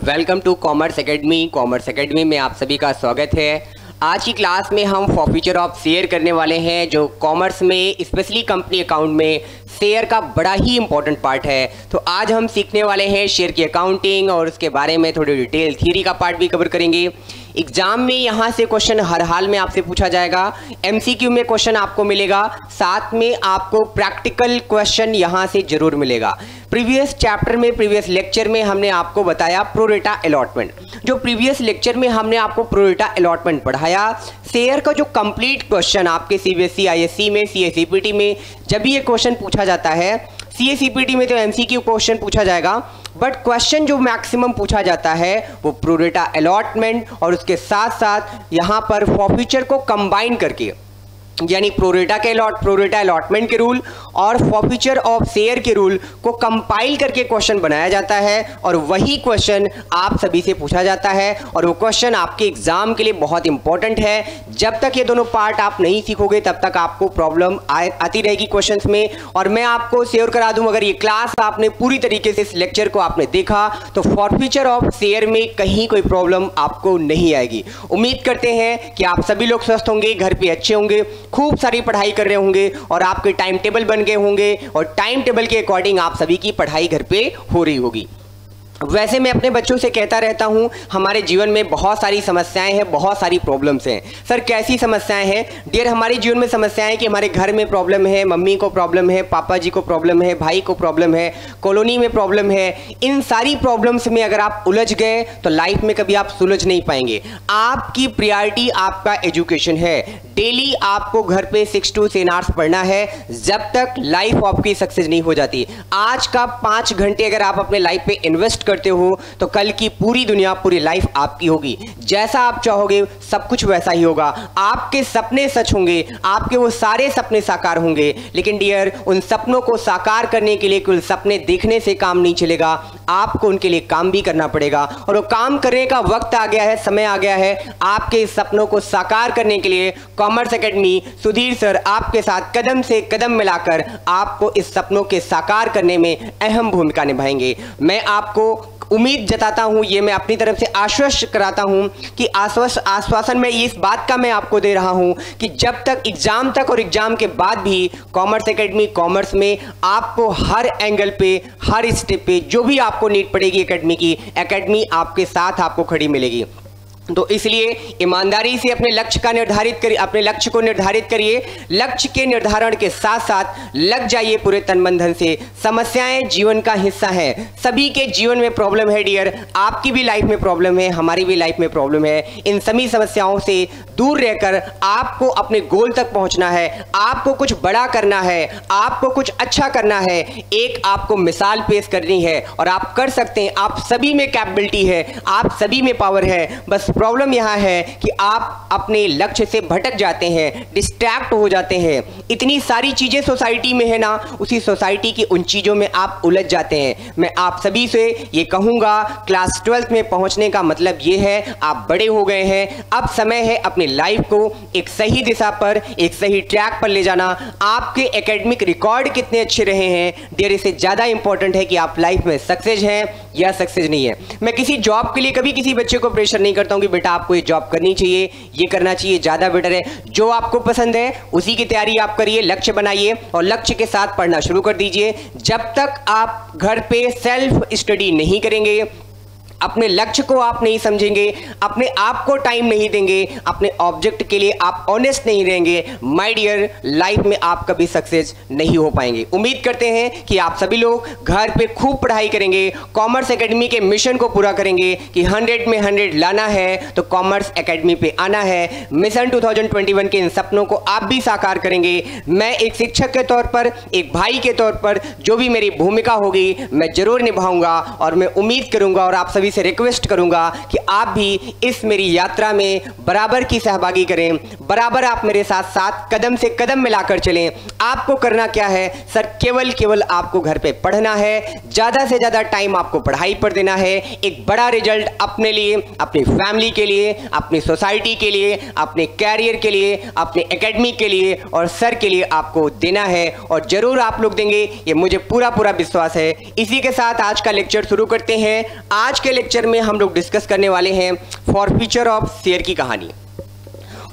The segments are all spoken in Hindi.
Welcome to commerce academy. Commerce academy में आप सभी का स्वागत है। आज की क्लास में हम फॉर फ्यूचर ऑफ शेयर करने वाले हैं, जो कॉमर्स में स्पेशली कंपनी अकाउंट में शेयर का बड़ा ही इंपॉर्टेंट पार्ट है। तो आज हम सीखने वाले हैं शेयर की अकाउंटिंग और उसके बारे में थोड़ी डिटेल थ्योरी का पार्ट भी कवर करेंगे। एग्जाम में यहाँ से क्वेश्चन हर हाल में आपसे पूछा जाएगा, एमसीक्यू में क्वेश्चन आपको मिलेगा, साथ में आपको प्रैक्टिकल क्वेश्चन यहाँ से जरूर मिलेगा। प्रीवियस चैप्टर में, प्रीवियस लेक्चर में हमने आपको बताया प्रोरेटा अलॉटमेंट। जो प्रीवियस लेक्चर में हमने आपको प्रोरेटा अलॉटमेंट पढ़ाया, शेयर का जो कंप्लीट क्वेश्चन आपके सीबीएसई आईएससी में, सीएसीपीटी में जब भी ये क्वेश्चन पूछा जाता है, सीएसीपीटी में तो एमसीक्यू क्वेश्चन पूछा जाएगा, बट क्वेश्चन जो मैक्सिमम पूछा जाता है वो प्रोरेटा अलॉटमेंट और उसके साथ साथ यहाँ पर फॉर फ्यूचर को कंबाइन करके, यानी प्रोरेटा अलॉटमेंट के रूल और फॉर फ्यूचर ऑफ शेयर के रूल को कंपाइल करके क्वेश्चन बनाया जाता है और वही क्वेश्चन आप सभी से पूछा जाता है और वो क्वेश्चन आपके एग्जाम के लिए बहुत इंपॉर्टेंट है। जब तक ये दोनों पार्ट आप नहीं सीखोगे तब तक आपको प्रॉब्लम आती रहेगी क्वेश्चंस में। और मैं आपको श्योर करा दूं, अगर ये क्लास आपने पूरी तरीके से इस लेक्चर को आपने देखा तो फॉर फ्यूचर ऑफ शेयर में कहीं कोई प्रॉब्लम आपको नहीं आएगी। उम्मीद करते हैं कि आप सभी लोग स्वस्थ होंगे, घर पे अच्छे होंगे, खूब सारी पढ़ाई कर रहे होंगे और आपके टाइम टेबल बन गए होंगे और टाइम टेबल के अकॉर्डिंग आप सभी की पढ़ाई घर पे हो रही होगी। वैसे मैं अपने बच्चों से कहता रहता हूं, हमारे जीवन में बहुत सारी समस्याएं हैं, बहुत सारी प्रॉब्लम्स हैं। सर कैसी समस्याएं हैं? डियर, हमारे जीवन में समस्याएं हैं कि हमारे घर में प्रॉब्लम है, मम्मी को प्रॉब्लम है, पापा जी को प्रॉब्लम है, भाई को प्रॉब्लम है, कॉलोनी में प्रॉब्लम है। इन सारी प्रॉब्लम्स में अगर आप उलझ गए तो लाइफ में कभी आप सुलझ नहीं पाएंगे। आपकी प्रायोरिटी आपका एजुकेशन है। डेली आपको घर पे 6 to 10 आवर्स पढ़ना है जब तक लाइफ आपकी सक्सेस नहीं हो जाती। आज का 5 घंटे अगर आप अपने लाइफ पे इन्वेस्ट करते हो तो कल की पूरी दुनिया, पूरी लाइफ आपकी होगी। जैसा आप चाहोगे सब कुछ वैसा ही होगा। आपके सपने सच होंगे, आपके वो सारे सपने साकार होंगे। लेकिन डियर, उन सपनों को साकार करने के लिए केवल सपने देखने से काम नहीं चलेगा, आपको उनके लिए काम भी करना पड़ेगा। और वो काम करने का वक्त आ गया है, समय आ गया है। आपके इस सपनों को साकार करने के लिए कॉमर्स एकेडमी सुधीर सर आपके साथ कदम से कदम मिलाकर आपको इस सपनों के साकार करने में अहम भूमिका निभाएंगे। मैं आपको उम्मीद जताता हूं, ये मैं अपनी तरफ से आश्वस्त कराता हूं कि आश्वासन में इस बात का मैं आपको दे रहा हूं कि जब तक एग्जाम तक और एग्जाम के बाद भी कॉमर्स एकेडमी कॉमर्स में आपको हर एंगल पे, हर स्टेप पे जो भी आपको नीड पड़ेगी एकेडमी आपके साथ आपको खड़ी मिलेगी। तो इसलिए ईमानदारी से अपने लक्ष्य को निर्धारित करिए। लक्ष्य के निर्धारण के साथ साथ लग जाइए पूरे तन मन धन से। समस्याएं जीवन का हिस्सा है, सभी के जीवन में प्रॉब्लम है डियर। आपकी भी लाइफ में प्रॉब्लम है, हमारी भी लाइफ में प्रॉब्लम है। इन सभी समस्याओं से दूर रहकर आपको अपने गोल तक पहुंचना है, आपको कुछ बड़ा करना है, आपको कुछ अच्छा करना है, एक आपको मिसाल पेश करनी है और आप कर सकते हैं। आप सभी में कैपेबिलिटी है, आप सभी में पावर है। बस प्रॉब्लम यहां है कि आप अपने लक्ष्य से भटक जाते हैं, डिस्ट्रैक्ट हो जाते हैं। इतनी सारी चीजें सोसाइटी में है ना, उसी सोसाइटी की उन चीजों में आप उलझ जाते हैं। मैं आप सभी से ये कहूंगा, क्लास 12th में पहुंचने का मतलब ये है आप बड़े हो गए हैं। अब समय है अपनी लाइफ को एक सही दिशा पर, एक सही ट्रैक पर ले जाना। आपके एकेडमिक रिकॉर्ड कितने अच्छे रहे हैं डियर, इससे ज्यादा इंपॉर्टेंट है कि आप लाइफ में सक्सेस हैं या सक्सेस नहीं है। मैं किसी जॉब के लिए कभी किसी बच्चे को प्रेशर नहीं करता हूं कि बेटा आपको ये जॉब करनी चाहिए, ये करना चाहिए, ज्यादा बेटर है। जो आपको पसंद है उसी की तैयारी आप करिए, लक्ष्य बनाइए और लक्ष्य के साथ पढ़ना शुरू कर दीजिए। जब तक आप घर पे सेल्फ स्टडी नहीं करेंगे, अपने लक्ष्य को आप नहीं समझेंगे, अपने आप को टाइम नहीं देंगे, अपने ऑब्जेक्ट के लिए आप ऑनेस्ट नहीं रहेंगे, माय डियर, लाइफ में आप कभी सक्सेस नहीं हो पाएंगे। उम्मीद करते हैं कि आप सभी लोग घर पे खूब पढ़ाई करेंगे, कॉमर्स एकेडमी के मिशन को पूरा करेंगे कि 100 में 100 लाना है तो कॉमर्स एकेडमी पे आना है। मिशन 2021 के इन सपनों को आप भी साकार करेंगे। मैं एक शिक्षक के तौर पर, एक भाई के तौर पर जो भी मेरी भूमिका होगी मैं जरूर निभाऊंगा और मैं उम्मीद करूंगा और आप सभी से रिक्वेस्ट करूंगा कि आप भी इस मेरी यात्रा में बराबर की सहभागी करें, बराबर आप मेरे साथ साथ कदम से कदम मिलाकर चलें। आपको करना क्या है सर? केवल आपको घर पे पढ़ना है, ज्यादा से ज्यादा टाइम आपको पढ़ाई पर देना है, एक बड़ा रिजल्ट अपने लिए, अपनी फैमिली के लिए, अपनी सोसाइटी के लिए, अपने कैरियर के लिए, अपने एकेडमी के लिए और सर के लिए आपको देना है और जरूर आप लोग देंगे, ये मुझे पूरा विश्वास है। इसी के साथ आज का लेक्चर शुरू करते हैं। आज के लेक्चर में हम लोग डिस्कस करने वाले हैं फॉरफीचर ऑफ शेयर की कहानी।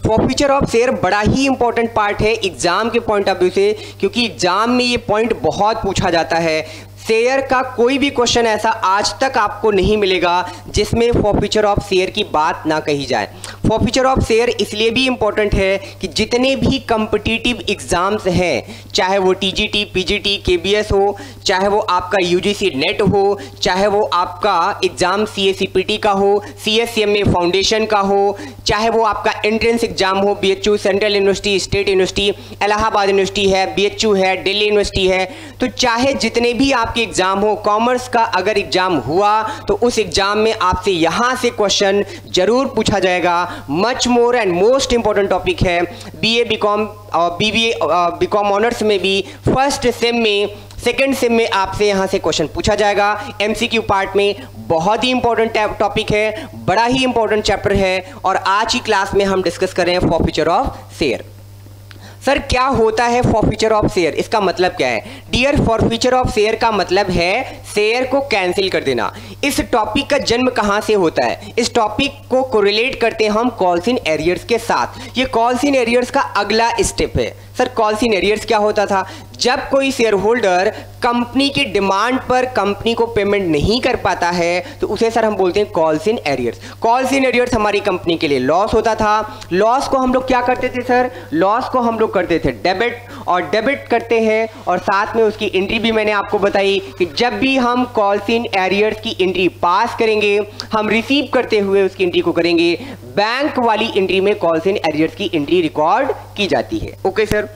फॉरफीचर ऑफ शेयर बड़ा ही इंपॉर्टेंट पार्ट है एग्जाम के पॉइंट ऑफ व्यू से, क्योंकि एग्जाम में ये पॉइंट बहुत पूछा जाता है। शेयर का कोई भी क्वेश्चन ऐसा आज तक आपको नहीं मिलेगा जिसमें फॉरफीचर ऑफ शेयर की बात ना कही जाए। फॉरफीचर ऑफ शेयर इसलिए भी इंपॉर्टेंट है कि जितने भी कॉम्पिटिटिव एग्जाम्स हैं, चाहे वो टीजीटी, पीजीटी, केबीएस हो, चाहे वो आपका यूजीसी नेट हो, चाहे वो आपका एग्जाम सीएसीपीटी का हो, सीएससीएमए फाउंडेशन का हो, चाहे वो आपका एंट्रेंस एग्जाम हो, BHU, central university, state university, Allahabad university है, बीएचयू है, दिल्ली यूनिवर्सिटी है, तो चाहे जितने भी आपके एग्जाम हो, कॉमर्स का अगर एग्जाम हुआ तो उस एग्जाम में आपसे यहां से क्वेश्चन जरूर पूछा जाएगा। Much more and most important topic है बीए, बीकॉम और बीबीए, बीकॉम ऑनर्स में भी फर्स्ट सेम में, सेकेंड सेम में आपसे यहां से क्वेश्चन पूछा जाएगा। एमसीक्यू पार्ट में बहुत ही इंपॉर्टेंट टॉपिक है, बड़ा ही इंपॉर्टेंट चैप्टर है, और आज की क्लास में हम डिस्कस कर रहे हैं फॉरफीचर ऑफ शेयर। सर क्या होता है फॉरफीचर ऑफ शेयर, इसका मतलब क्या है? डियर, फॉरफीचर ऑफ शेयर का मतलब है शेयर को कैंसिल कर देना। इस टॉपिक का जन्म कहां से होता है? इस टॉपिक को कोरिलेट करते हैं हम कॉल्स इन एरियर्स के साथ। ये कॉल्स इन एरियर्स का अगला स्टेप है। सर कॉल्स इन एरियर्स क्या होता था? जब कोई शेयर होल्डर कंपनी की डिमांड पर कंपनी को पेमेंट नहीं कर पाता है तो उसे सर हम बोलते हैं calls in arrears. Calls in arrears हमारी कंपनी के लिए लॉस होता था। लॉस को हम लोग क्या करते थे सर? लॉस को हम लोग करते थे डेबिट, और डेबिट करते हैं और साथ में उसकी एंट्री भी मैंने आपको बताई कि जब भी हम कॉल्स इन एरियर्स की एंट्री पास करेंगे, हम रिसीव करते हुए उसकी एंट्री को करेंगे, बैंक वाली एंट्री में कॉल्स इन एरियर्स की एंट्री रिकॉर्ड की जाती है। ओके सर,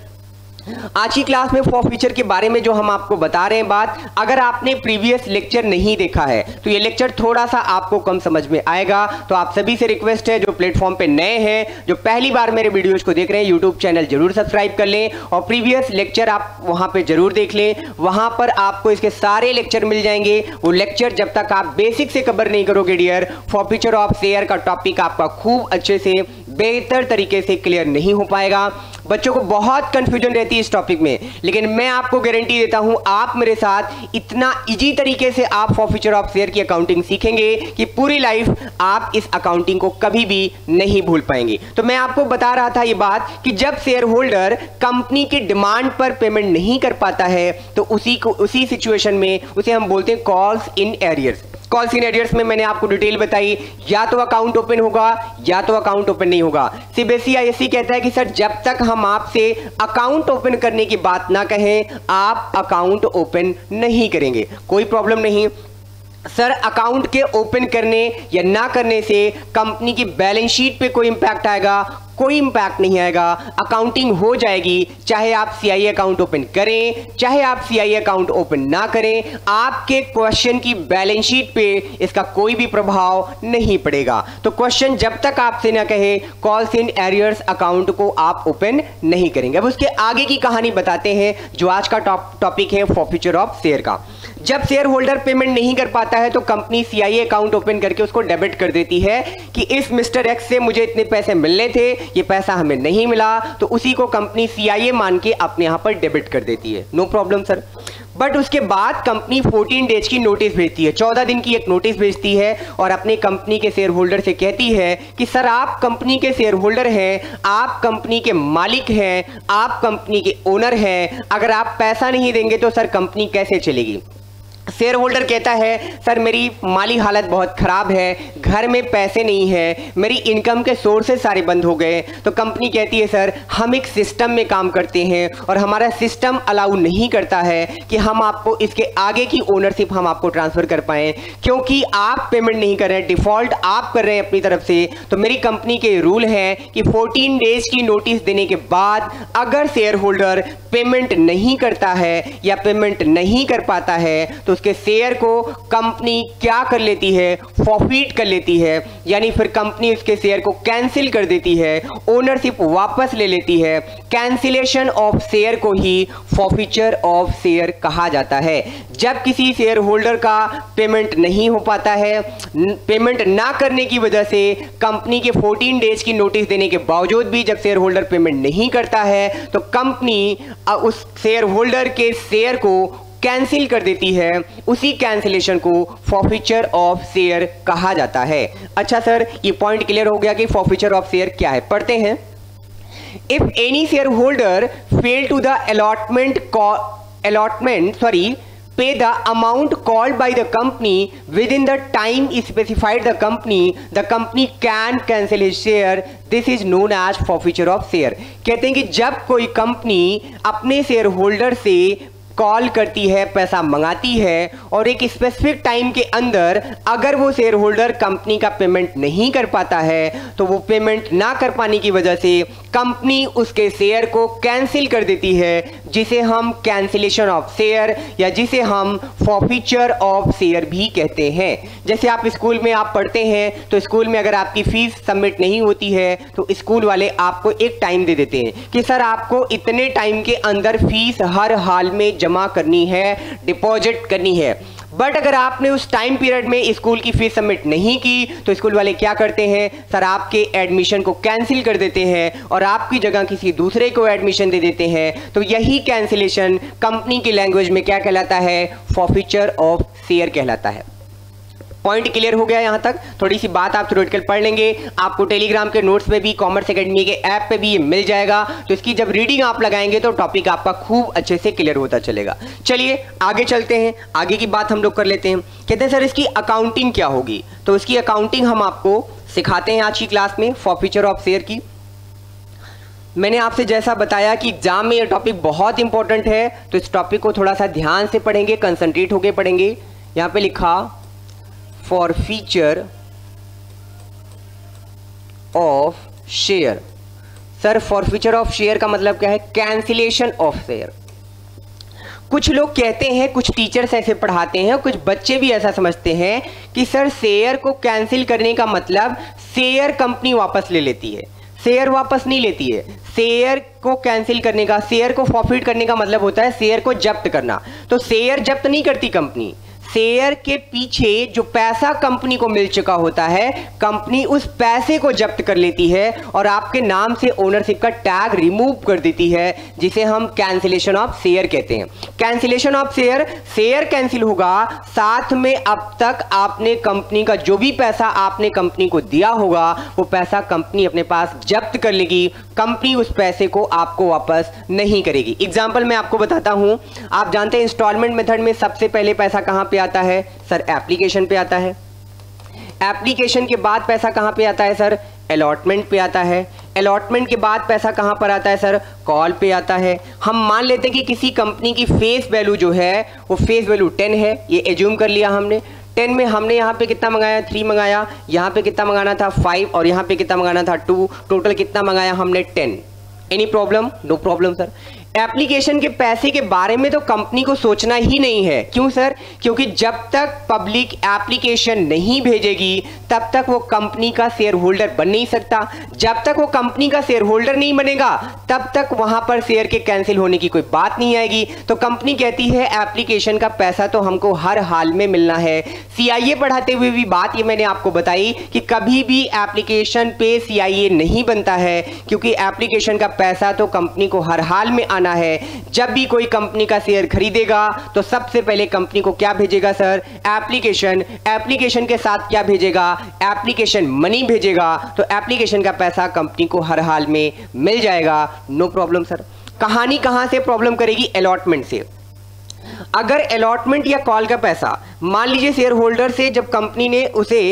आज की क्लास में फॉरफीचर के बारे में जो हम आपको बता रहे हैं बात, अगर आपने प्रीवियस लेक्चर नहीं देखा है तो ये लेक्चर थोड़ा सा आपको कम समझ में आएगा। तो आप सभी से रिक्वेस्ट है, जो प्लेटफॉर्म पे नए हैं, जो पहली बार मेरे वीडियोस को देख रहे हैं, यूट्यूब चैनल जरूर सब्सक्राइब कर लें और प्रीवियस लेक्चर आप वहां पे जरूर देख लें। वहां पर आपको इसके सारे लेक्चर मिल जाएंगे। वो लेक्चर जब तक आप बेसिक से कवर नहीं करोगे डियर, फॉरफीचर ऑफ शेयर का टॉपिक आपका खूब अच्छे से बेहतर तरीके से क्लियर नहीं हो पाएगा। बच्चों को बहुत कंफ्यूजन रहती है इस टॉपिक में, लेकिन मैं आपको गारंटी देता हूं आप मेरे साथ इतना इजी तरीके से आप फॉरफीचर ऑफ शेयर की अकाउंटिंग सीखेंगे कि पूरी लाइफ आप इस अकाउंटिंग को कभी भी नहीं भूल पाएंगे। तो मैं आपको बता रहा था ये बात कि जब शेयर होल्डर कंपनी की डिमांड पर पेमेंट नहीं कर पाता है तो उसी सिचुएशन में उसे हम बोलते हैं calls in arrears. Calls in arrears में मैंने आपको डिटेल बताई, या तो अकाउंट ओपन होगा या तो अकाउंट ओपन नहीं होगा। सीबीएसई कहता है कि सर जब तक हम आपसे अकाउंट ओपन करने की बात ना कहें आप अकाउंट ओपन नहीं करेंगे। कोई प्रॉब्लम नहीं सर, अकाउंट के ओपन करने या ना करने से कंपनी की बैलेंस शीट पे कोई इंपैक्ट आएगा? कोई इंपैक्ट नहीं आएगा। अकाउंटिंग हो जाएगी, चाहे आप सीआईए अकाउंट ओपन करें चाहे आप सीआईए अकाउंट ओपन ना करें, आपके क्वेश्चन की बैलेंस शीट पे इसका कोई भी प्रभाव नहीं पड़ेगा। तो क्वेश्चन जब तक आपसे ना कहे कॉल्स इन एरियर्स अकाउंट को आप ओपन नहीं करेंगे। अब उसके आगे की कहानी बताते हैं जो आज का टॉपिक है फॉरफीचर ऑफ शेयर का। जब शेयर होल्डर पेमेंट नहीं कर पाता है तो कंपनी सीआईए अकाउंट ओपन करके उसको डेबिट कर देती है कि इस मिस्टर एक्स से मुझे इतने पैसे मिलने थे, ये पैसा हमें नहीं मिला, तो उसी को कंपनी सीआईए मान के अपने यहां पर डेबिट कर देती है। No problem sir. बट उसके बाद कंपनी 14 डेज की नोटिस भेजती है, 14 दिन की एक नोटिस भेजती है और अपने कंपनी के शेयर होल्डर से कहती है कि सर आप कंपनी के शेयर होल्डर हैं, आप कंपनी के मालिक हैं, आप कंपनी के ओनर हैं, अगर आप पैसा नहीं देंगे तो सर कंपनी कैसे चलेगी? शेयर होल्डर कहता है सर मेरी माली हालत बहुत ख़राब है, घर में पैसे नहीं है, मेरी इनकम के सोर्सेज सारे बंद हो गए। तो कंपनी कहती है सर हम एक सिस्टम में काम करते हैं और हमारा सिस्टम अलाउ नहीं करता है कि हम आपको इसके आगे की ओनरशिप हम आपको ट्रांसफ़र कर पाएँ, क्योंकि आप पेमेंट नहीं कर रहे हैं, डिफ़ॉल्ट आप कर रहे हैं अपनी तरफ से। तो मेरी कंपनी के रूल है कि 14 डेज की नोटिस देने के बाद अगर शेयर होल्डर पेमेंट नहीं करता है या पेमेंट नहीं कर पाता है तो उसके शेयर को कंपनी क्या कर लेती है? फॉरफीट कर लेती है, यानी फिर कंपनी उसके शेयर को कैंसिल कर देती है, ओनरशिप वापस ले लेती है। कैंसिलेशन ऑफ शेयर को ही फॉरफीचर ऑफ शेयर कहा जाता है। जब किसी शेयर होल्डर का पेमेंट नहीं हो पाता है, पेमेंट ना करने की वजह से कंपनी के 14 डेज की नोटिस देने के बावजूद भी जब शेयर होल्डर पेमेंट नहीं करता है तो कंपनी उस शेयर होल्डर के शेयर को कैंसिल कर देती है, उसी कैंसिलेशन को फॉरफीचर ऑफ शेयर कहा जाता है। अच्छा सर, ये पॉइंट क्लियर हो गया कि फॉरफीचर ऑफ शेयर क्या है। पढ़ते हैं। If any share holder fail to the pay the amount called by the company within the time specified the company can cancel his share. This is known as forfeiture of share. कहते हैं कि जब कोई कंपनी अपने शेयर होल्डर से कॉल करती है, पैसा मंगाती है और एक स्पेसिफिक टाइम के अंदर अगर वो शेयर होल्डर कंपनी का पेमेंट नहीं कर पाता है तो वो पेमेंट ना कर पाने की वजह से कंपनी उसके शेयर को कैंसिल कर देती है, जिसे हम कैंसिलेशन ऑफ शेयर या जिसे हम फॉरफीचर ऑफ शेयर भी कहते हैं। जैसे आप स्कूल में आप पढ़ते हैं तो स्कूल में अगर आपकी फीस सबमिट नहीं होती है तो स्कूल वाले आपको एक टाइम दे देते हैं कि सर आपको इतने टाइम के अंदर फीस हर हाल में जमा करनी है, डिपॉजिट करनी है। बट अगर आपने उस टाइम पीरियड में स्कूल की फीस सबमिट नहीं की तो स्कूल वाले क्या करते हैं, सर आपके एडमिशन को कैंसिल कर देते हैं और आपकी जगह किसी दूसरे को एडमिशन दे देते हैं। तो यही कैंसिलेशन कंपनी की लैंग्वेज में क्या कहलाता है, फॉरफीचर ऑफ शेयर कहलाता है। पॉइंट क्लियर हो गया यहां तक? थोड़ी सी बात आप थ्योरेटिकल पढ़ लेंगे, आपको टेलीग्राम के नोट्स में भी, कॉमर्स एकेडमी के ऐप पे भी ये मिल जाएगा। तो इसकी जब रीडिंग आप लगाएंगे तो टॉपिक आपका खूब अच्छे से क्लियर होता चलेगा। चलिए आगे चलते हैं, आगे की बात हम लोग कर लेते हैं। कहते हैं सर इसकी अकाउंटिंग क्या होगी, तो इसकी अकाउंटिंग हम आपको सिखाते हैं आज की क्लास में, फॉरफीचर ऑफ शेयर की। मैंने आपसे जैसा बताया कि एग्जाम में यह टॉपिक बहुत इंपॉर्टेंट है, तो इस टॉपिक को थोड़ा सा ध्यान से पढ़ेंगे, कंसंट्रेट होकर पढ़ेंगे। यहां पे लिखा forfeiture of share. Sir forfeiture of share का मतलब क्या है, कैंसिलेशन ऑफ शेयर। कुछ लोग कहते हैं, कुछ टीचर्स ऐसे पढ़ाते हैं, कुछ बच्चे भी ऐसा समझते हैं कि सर शेयर को कैंसिल करने का मतलब शेयर कंपनी वापस ले लेती है। शेयर वापस नहीं लेती है, शेयर को कैंसिल करने का, शेयर को फॉरफिट करने का मतलब होता है शेयर को जब्त करना। तो शेयर जब्त नहीं करती कंपनी, शेयर के पीछे जो पैसा कंपनी को मिल चुका होता है, कंपनी उस पैसे को जब्त कर लेती है और आपके नाम से ओनरशिप का टैग रिमूव कर देती है, जिसे हम कैंसिलेशन ऑफ शेयर कहते हैं। Cancellation of share, share cancel होगा, साथ में अब तक आपने कंपनी का जो भी पैसा आपने कंपनी को दिया होगा वो पैसा कंपनी अपने पास जब्त कर लेगी, कंपनी उस पैसे को आपको वापस नहीं करेगी। एग्जाम्पल मैं आपको बताता हूं, आप जानते हैं इंस्टॉलमेंट मेथड में सबसे पहले पैसा कहां पे आता है, सर एप्लीकेशन पे आता है। एप्लीकेशन के बाद पैसा कहां पे आता है, सर अलॉटमेंट पे आता है। अलॉटमेंट के बाद पैसा कहां पर आता है, सर कॉल पे आता है। हम मान लेते हैं कि किसी कंपनी की फेस वैल्यू जो है वो फेस वैल्यू 10 है, ये एज्यूम कर लिया हमने। 10 में हमने यहाँ पे कितना मंगाया, 3 मंगाया, यहाँ पे कितना मंगाना था 5 और यहाँ पे कितना मंगाना था 2, टोटल कितना मंगाया हमने 10। Any problem? No problem sir. Application के पैसे के बारे में तो कंपनी को सोचना ही नहीं है। क्यों सर? क्योंकि जब तक पब्लिक एप्लीकेशन नहीं भेजेगी तब तक वो कंपनी का शेयर होल्डर बन नहीं सकता। जब तक वो कंपनी का शेयर होल्डर नहीं बनेगा तब तक वहां पर शेयर के कैंसिल होने की कोई बात नहीं आएगी। तो कंपनी कहती है एप्लीकेशन का पैसा तो हमको हर हाल में मिलना है। सीआईए पढ़ाते हुए भी बात ये मैंने आपको बताई कि कभी भी एप्लीकेशन पे सीआईए नहीं बनता है, क्योंकि एप्लीकेशन का पैसा तो कंपनी को हर हाल में आना है। जब भी कोई कंपनी का शेयर खरीदेगा तो सबसे पहले कंपनी को क्या भेजेगा सर, एप्लीकेशन। एप्लीकेशन के साथ क्या भेजेगा, एप्लीकेशन मनी भेजेगा। तो एप्लीकेशन का पैसा कंपनी को हर हाल में मिल जाएगा, नो प्रॉब्लम सर। कहानी कहां से प्रॉब्लम करेगी, अलॉटमेंट से। अगर अलॉटमेंट या कॉल का पैसा, मान लीजिए शेयर होल्डर से जब कंपनी ने उसे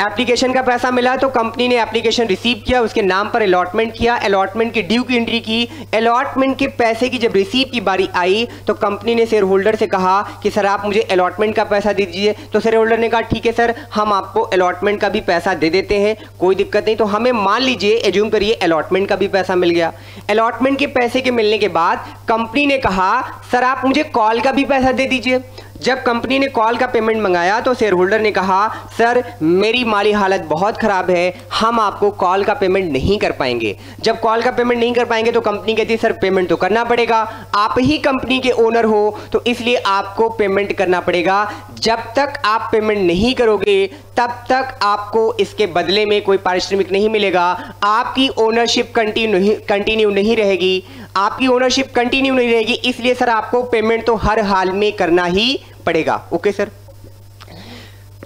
एप्लीकेशन का पैसा मिला तो कंपनी ने एप्लीकेशन रिसीव किया, उसके नाम पर अलॉटमेंट किया, अलॉटमेंट की ड्यू की एंट्री की। अलॉटमेंट के पैसे की जब रिसीव की बारी आई तो कंपनी ने शेयर होल्डर से कहा कि सर आप मुझे अलॉटमेंट का पैसा दे दीजिए। तो शेयर होल्डर ने कहा ठीक है सर, हम आपको अलॉटमेंट का भी पैसा दे देते हैं, कोई दिक्कत नहीं। तो हमें मान लीजिए, एज्यूम करिए अलॉटमेंट का भी पैसा मिल गया। अलॉटमेंट के पैसे के मिलने के बाद कंपनी ने कहा सर आप मुझे कॉल का भी पैसा दे दीजिए। जब कंपनी ने कॉल का पेमेंट मंगाया तो शेयर होल्डर ने कहा सर मेरी माली हालत बहुत खराब है, हम आपको कॉल का पेमेंट नहीं कर पाएंगे। जब कॉल का पेमेंट नहीं कर पाएंगे तो कंपनी कहती है सर पेमेंट तो करना पड़ेगा, आप ही कंपनी के ओनर हो तो इसलिए आपको पेमेंट करना पड़ेगा। जब तक आप पेमेंट नहीं करोगे तब तक आपको इसके बदले में कोई पारिश्रमिक नहीं मिलेगा, आपकी ओनरशिप कंटिन्यू नहीं रहेगी, आपकी ओनरशिप कंटिन्यू नहीं रहेगी, इसलिए सर आपको पेमेंट तो हर हाल में करना ही पड़ेगा। Okay sir.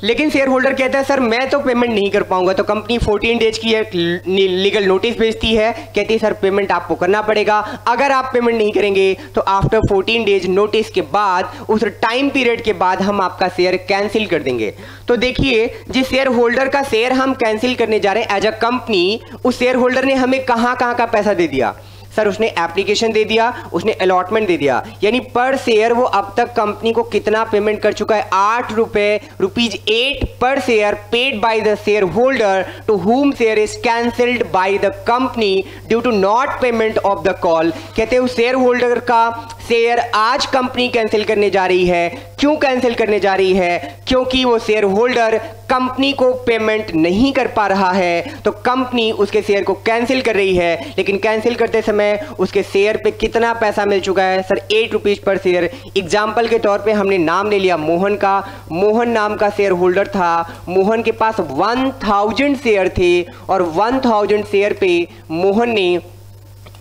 लेकिन शेयर होल्डर कहता है सर मैं तो पेमेंट नहीं कर पाऊंगा, तो कंपनी 14 डेज की एक लीगल नोटिस भेजती है, कहती है सर पेमेंट आपको करना पड़ेगा। अगर आप पेमेंट नहीं करेंगे तो आफ्टर 14 डेज नोटिस के बाद, उस टाइम पीरियड के बाद हम आपका शेयर कैंसिल कर देंगे। तो देखिए, जिस शेयर होल्डर का शेयर हम कैंसिल करने जा रहे हैं एज अ कंपनी, उस शेयर होल्डर ने हमें कहां का पैसा दे दिया सर? उसने एप्लीकेशन दे दिया, उसने अलॉटमेंट दे दिया, यानी पर शेयर वो अब तक कंपनी को कितना पेमेंट कर चुका है? 8 रुपए, ₹8 पर share paid by the share holder to whom share is cancelled by the company due to not payment of the call. कहते हैं उस शेयर होल्डर का शेयर आज कंपनी कैंसिल करने जा रही है। क्यों कैंसिल करने जा रही है? क्योंकि वो शेयर होल्डर कंपनी को पेमेंट नहीं कर पा रहा है, तो कंपनी उसके शेयर को कैंसिल कर रही है। लेकिन कैंसिल करते समय उसके शेयर पे कितना पैसा मिल चुका है सर? ₹8 पर शेयर। एग्जाम्पल के तौर पे हमने नाम ले लिया मोहन का। मोहन नाम का शेयर होल्डर था, मोहन के पास 1000 शेयर थे और 1000 शेयर पे मोहन ने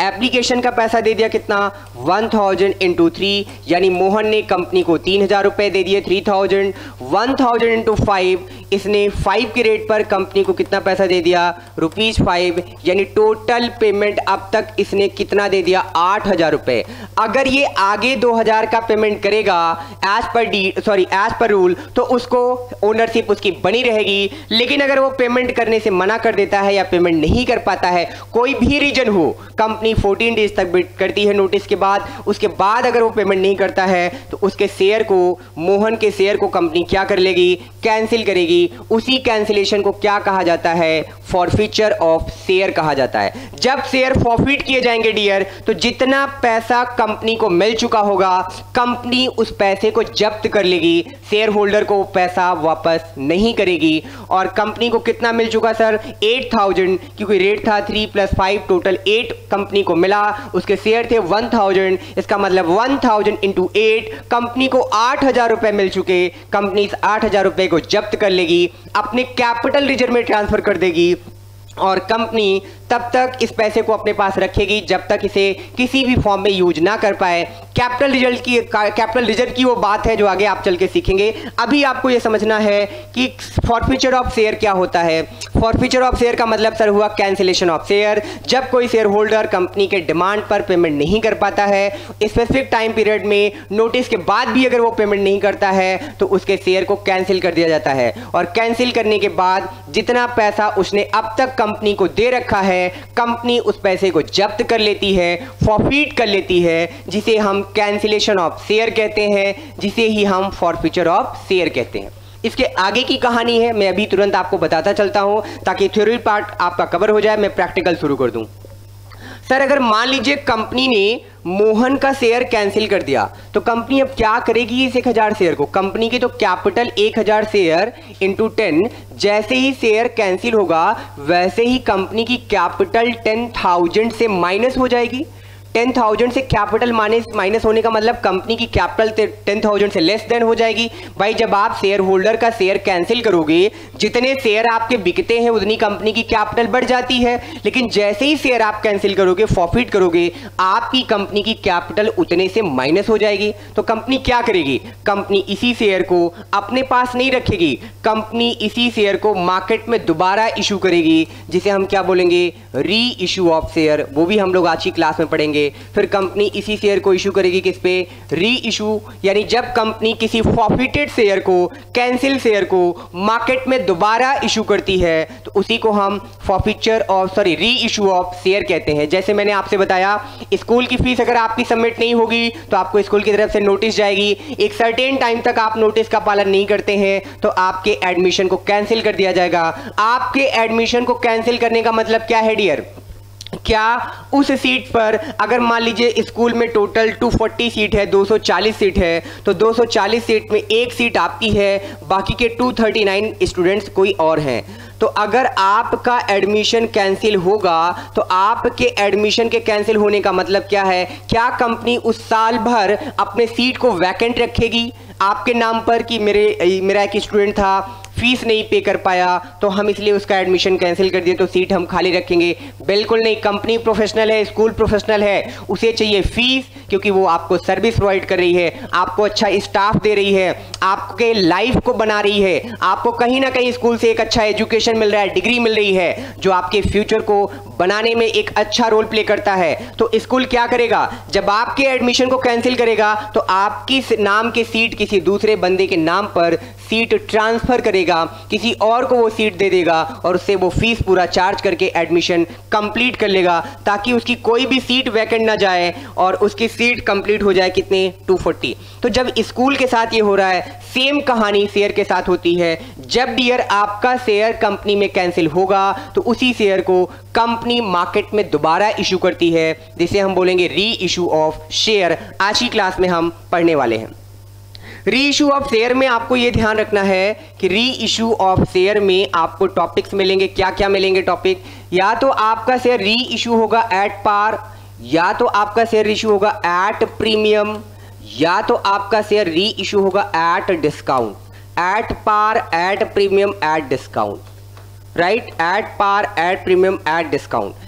एप्लीकेशन का पैसा दे दिया कितना? 1000 × 3, यानी मोहन ने कंपनी को 3000 रुपए दे दिए, 3000। 1000 × 5, इसने 5 के रेट पर कंपनी को कितना पैसा दे दिया? ₹5, यानी टोटल पेमेंट अब तक इसने कितना दे दिया? 8000 रुपए। अगर ये आगे 2000 का पेमेंट करेगा एज पर रूल, तो उसको ओनरशिप उसकी बनी रहेगी। लेकिन अगर वो पेमेंट करने से मना कर देता है या पेमेंट नहीं कर पाता है, कोई भी रीजन हो, कंपनी 14 डेज तक वेट करती है नोटिस के बाद, उसके बाद अगर वो पेमेंट नहीं करता है तो उसके शेयर को, मोहन के शेयर को कंपनी क्या कर लेगी? कैंसिल करेगी। उसी कैंसिलेशन को क्या कहा जाता है? फॉरफीचर ऑफ शेयर कहा जाता है। जब शेयर फॉरफिट किए जाएंगे डियर, तो जितना पैसा कंपनी को मिल चुका होगा, कंपनी उस पैसे को जब्त कर लेगी, शेयर होल्डर को पैसा वापस नहीं करेगी। और कंपनी को कितना मिल चुका सर? 8000, क्योंकि रेट था 3 + 5 टोटल 8 कंपनी को मिला। उसके शेयर थे 1000, इसका मतलब 1000 × 8, कंपनी को 8000 रुपए मिल चुके। कंपनी इस 8000 रुपए को जब्त कर लेगी, अपने कैपिटल रिजर्व में ट्रांसफर कर देगी, और कंपनी तब तक इस पैसे को अपने पास रखेगी जब तक इसे किसी भी फॉर्म में यूज ना कर पाए। कैपिटल रिजर्व की वो बात है जो आगे आप चल के सीखेंगे। अभी आपको ये समझना है कि फॉरफीचर ऑफ शेयर क्या होता है। फॉरफीचर ऑफ शेयर का मतलब सर हुआ कैंसिलेशन ऑफ शेयर। जब कोई शेयर होल्डर कंपनी के डिमांड पर पेमेंट नहीं कर पाता है, स्पेसिफिक टाइम पीरियड में नोटिस के बाद भी अगर वो पेमेंट नहीं करता है, तो उसके शेयर को कैंसिल कर दिया जाता है। और कैंसिल करने के बाद जितना पैसा उसने अब तक कंपनी को दे रखा है, कंपनी उस पैसे को जब्त कर लेती है, फॉरफीट कर लेती है, जिसे हम कैंसिलेशन ऑफ शेयर कहते हैं, जिसे ही हम फॉरफीचर ऑफ शेयर कहते हैं। इसके आगे की कहानी है, मैं अभी तुरंत आपको बताता चलता हूं ताकि थ्योरी पार्ट आपका कवर हो जाए, मैं प्रैक्टिकल शुरू कर दूं। सर अगर मान लीजिए कंपनी ने मोहन का शेयर कैंसिल कर दिया, तो कंपनी अब क्या करेगी इस 1000 शेयर को? कंपनी की तो कैपिटल 1000 शेयर × 10, जैसे ही शेयर कैंसिल होगा वैसे ही कंपनी की कैपिटल 10,000 से माइनस हो जाएगी। 10,000 से कैपिटल माइनस होने का मतलब कंपनी की कैपिटल 10,000 से लेस देन हो जाएगी। भाई जब आप शेयर होल्डर का शेयर कैंसिल करोगे, जितने शेयर आपके बिकते हैं उतनी कंपनी की कैपिटल बढ़ जाती है। लेकिन जैसे ही शेयर आप कैंसिल करोगे, फॉरफिट करोगे, आपकी कंपनी की कैपिटल उतने से माइनस हो जाएगी। तो कंपनी क्या करेगी? कंपनी इसी शेयर को अपने पास नहीं रखेगी, कंपनी इसी शेयर को मार्केट में दोबारा इशू करेगी, जिसे हम क्या बोलेंगे? री इशू ऑफ शेयर। वो भी हम लोग आज की क्लास में पढ़ेंगे। फिर कंपनी इसी शेयर को इशू करेगी किस पे? री इशू। यानी जब कंपनी किसी फॉरफिटेड शेयर को, कैंसिल शेयर को मार्केट में दोबारा इशू करती है, तो उसी को हम री इशू ऑफ शेयर कहते हैं। जैसे मैंने आपसे बताया, स्कूल की फीस अगर आपकी सबमिट नहीं होगी तो आपको स्कूल की तरफ से नोटिस जाएगी। एक सर्टेन टाइम तक आप नोटिस का पालन नहीं करते हैं तो आपके एडमिशन को कैंसिल कर दिया जाएगा। आपके एडमिशन को कैंसिल करने का मतलब क्या है डियर? क्या उस सीट पर, अगर मान लीजिए स्कूल में टोटल 240 सीट है, 240 सीट है, तो 240 सीट में एक सीट आपकी है, बाकी के 239 स्टूडेंट्स कोई और हैं। तो अगर आपका एडमिशन कैंसिल होगा तो आपके एडमिशन के कैंसिल होने का मतलब क्या है? क्या कंपनी उस साल भर अपने सीट को वैकेंट रखेगी आपके नाम पर कि मेरा एक स्टूडेंट था फीस नहीं पे कर पाया तो हम इसलिए उसका एडमिशन कैंसिल कर दिए तो सीट हम खाली रखेंगे? बिल्कुल नहीं। कंपनी प्रोफेशनल है, स्कूल प्रोफेशनल है, उसे चाहिए फीस क्योंकि वो आपको सर्विस प्रोवाइड कर रही है, आपको अच्छा स्टाफ दे रही है, आपके लाइफ को बना रही है, आपको कहीं ना कहीं स्कूल से एक अच्छा एजुकेशन मिल रहा है, डिग्री मिल रही है जो आपके फ्यूचर को बनाने में एक अच्छा रोल प्ले करता है। तो स्कूल क्या करेगा? जब आपके एडमिशन को कैंसिल करेगा तो आपकी नाम की सीट किसी दूसरे बंदे के नाम पर सीट ट्रांसफर करेगा, किसी और को वो सीट दे देगा और उससे वो फीस पूरा चार्ज करके एडमिशन कंप्लीट कर लेगा ताकि उसकी कोई भी सीट वैकेंट ना जाए और उसकी सीट कंप्लीट हो जाए कितने? 240। तो जब स्कूल के साथ ये हो रहा है, सेम कहानी शेयर के साथ होती है। जब डियर आपका शेयर कंपनी में कैंसिल होगा तो उसी शेयर को कंपनी मार्केट में दोबारा इशू करती है, जिसे हम बोलेंगे री इशू ऑफ शेयर। आज की क्लास में हम पढ़ने वाले हैं। री इशू ऑफ शेयर में आपको यह ध्यान रखना है कि री इशू ऑफ शेयर में आपको टॉपिक्स मिलेंगे। क्या क्या मिलेंगे टॉपिक? या तो आपका शेयर री इशू होगा एट पार, या तो आपका शेयर इशू होगा एट प्रीमियम, या तो आपका शेयर री इशू होगा at discount. At par, at premium, at discount, right? At par, at premium, at discount.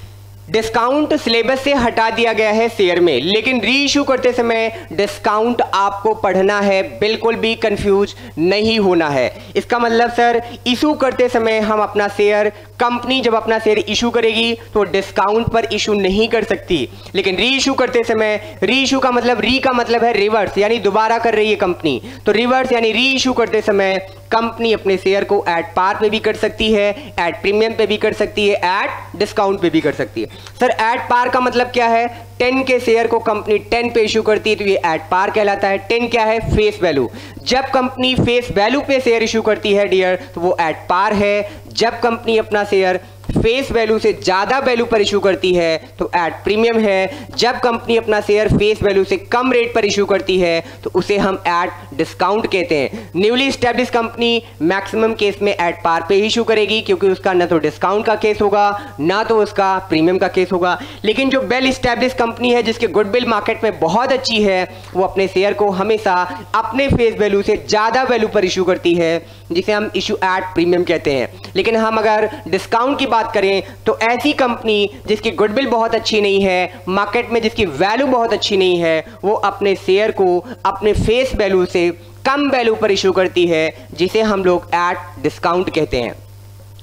Discount syllabus से हटा दिया गया है शेयर में, लेकिन री इशू करते समय डिस्काउंट आपको पढ़ना है, बिल्कुल भी कंफ्यूज नहीं होना है। इसका मतलब सर इशू करते समय हम अपना शेयर, कंपनी जब अपना शेयर इशू करेगी तो डिस्काउंट पर इशू नहीं कर सकती, लेकिन री इशू करते समय, री इशू का मतलब, री का मतलब है रिवर्स, यानी दोबारा कर रही है कंपनी, तो रिवर्स यानी री इशू करते समय कंपनी अपने शेयर को एट पार पे भी कर सकती है, एट प्रीमियम पे भी कर सकती है, एट डिस्काउंट पे भी कर सकती है। सर एट पार का मतलब क्या है? 10 के शेयर को कंपनी 10 पे इशू करती है तो ये एट पार कहलाता है। 10 क्या है? Face value. जब कंपनी फेस वैल्यू पे शेयर इशू करती है डियर तो वो एट पार है। जब कंपनी अपना शेयर फेस वैल्यू से ज्यादा वैल्यू पर इशू करती है तो एट प्रीमियम है। जब कंपनी अपना शेयर फेस वैल्यू से कम रेट पर इशू करती है तो उसे हम एट डिस्काउंट कहते हैं। Newly establish company maximum case में एट पार पे इशू करेगी क्योंकि उसका ना तो डिस्काउंट का केस होगा ना तो उसका प्रीमियम का केस होगा। लेकिन जो वेल एस्टैब्लिश कंपनी है, जिसके गुडविल मार्केट में बहुत अच्छी है, वो अपने शेयर को हमेशा अपने फेस वैल्यू से ज्यादा वैल्यू पर इशू करती है, जिसे हम इशू एट प्रीमियम कहते हैं। लेकिन हम अगर डिस्काउंट की बात करें तो ऐसी कंपनी जिसकी गुडविल बहुत अच्छी नहीं है, मार्केट में जिसकी वैल्यू बहुत अच्छी नहीं है, वो अपने शेयर को अपने फेस वैल्यू से कम वैल्यू पर इशू करती है, जिसे हम लोग एट डिस्काउंट कहते हैं।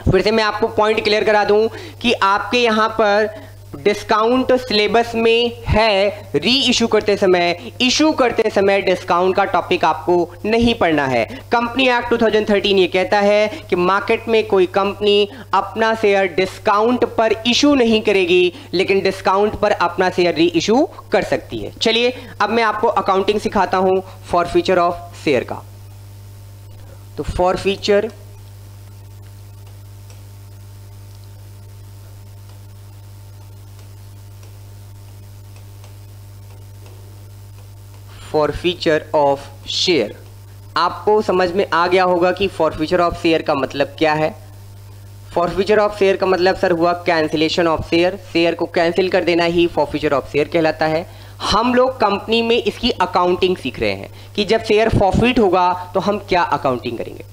फिर से मैं आपको पॉइंट क्लियर करा दूं कि आपके यहां पर डिस्काउंट सिलेबस में है, री इशू करते समय डिस्काउंट का टॉपिक आपको नहीं पढ़ना है। कंपनी एक्ट 2013 ये कहता है कि मार्केट में कोई कंपनी अपना शेयर डिस्काउंट पर इशू नहीं करेगी, लेकिन डिस्काउंट पर अपना शेयर री इशू कर सकती है। चलिए अब मैं आपको अकाउंटिंग सिखाता हूं फॉर फ्यूचर ऑफ शेयर का। तो for future for future of share, आपको समझ में आ गया होगा कि फॉर फ्यूचर ऑफ शेयर का मतलब क्या है। फॉर फ्यूचर ऑफ शेयर का मतलब सर हुआ कैंसिलेशन ऑफ शेयर। शेयर को कैंसिल कर देना ही फॉर फ्यूचर ऑफ शेयर कहलाता है। हम लोग कंपनी में इसकी अकाउंटिंग सीख रहे हैं कि जब शेयर फॉरफिट होगा तो हम क्या अकाउंटिंग करेंगे।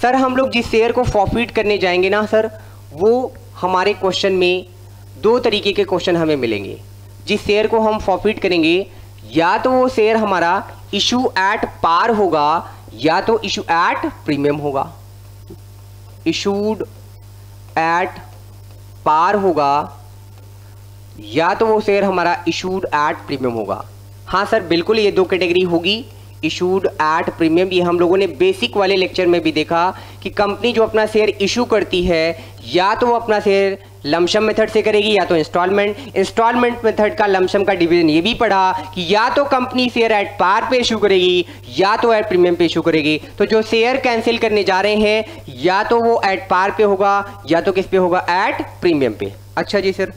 सर हम लोग जिस शेयर को फॉरफिट करने जाएंगे ना सर, वो हमारे क्वेश्चन में दो तरीके के क्वेश्चन हमें मिलेंगे। जिस शेयर को हम फॉरफिट करेंगे, या तो वो शेयर हमारा इशू एट पार होगा या तो इशू एट प्रीमियम होगा। इशूड एट पार होगा या तो वो शेयर हमारा इशूड एट प्रीमियम होगा। हाँ सर बिल्कुल, ये दो कैटेगरी होगी, इशूड एट प्रीमियम। ये हम लोगों ने बेसिक वाले लेक्चर में भी देखा कि कंपनी जो अपना शेयर इशू करती है, या तो वो अपना शेयर लमसम मेथड से करेगी या तो इंस्टॉलमेंट मेथड का लमसम का डिवीजन ये भी पढ़ा कि या तो कंपनी शेयर एट पार पे इशू करेगी या तो एट प्रीमियम पे इशू करेगी। तो जो शेयर कैंसिल करने जा रहे हैं, या तो वो एट पार पे होगा या तो किस पे होगा? एट प्रीमियम पे। अच्छा जी सर,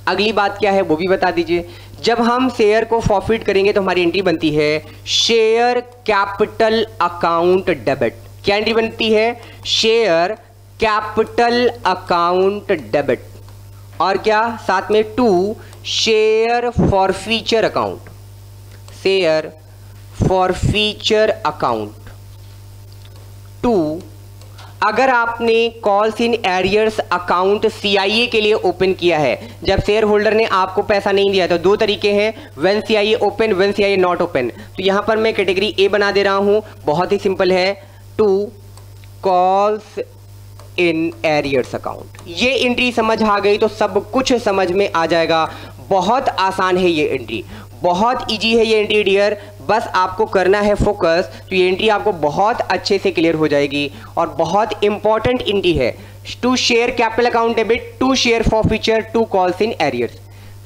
अगली बात क्या है वो भी बता दीजिए। जब हम शेयर को फॉरफिट करेंगे तो हमारी एंट्री बनती है शेयर कैपिटल अकाउंट डेबिट। क्या एंट्री बनती है? Share capital account debit. और क्या साथ में? To share forfeiture account. Share forfeiture account to अगर आपने calls in arrears account CIA के लिए ओपन किया है, जब शेयर होल्डर ने आपको पैसा नहीं दिया, तो दो तरीके हैं, when CIA open, when CIA not open. तो यहां पर मैं कैटेगरी ए बना दे रहा हूं, बहुत ही सिंपल है, to calls in arrears account. ये एंट्री समझ आ गई तो सब कुछ समझ में आ जाएगा। बहुत आसान है ये एंट्री, बहुत इजी है ये एंट्री डियर, बस आपको करना है फोकस, तो ये एंट्री आपको बहुत अच्छे से क्लियर हो जाएगी। और बहुत इंपॉर्टेंट एंट्री है, to share capital account debit, to share forfeiture, to calls in arrears.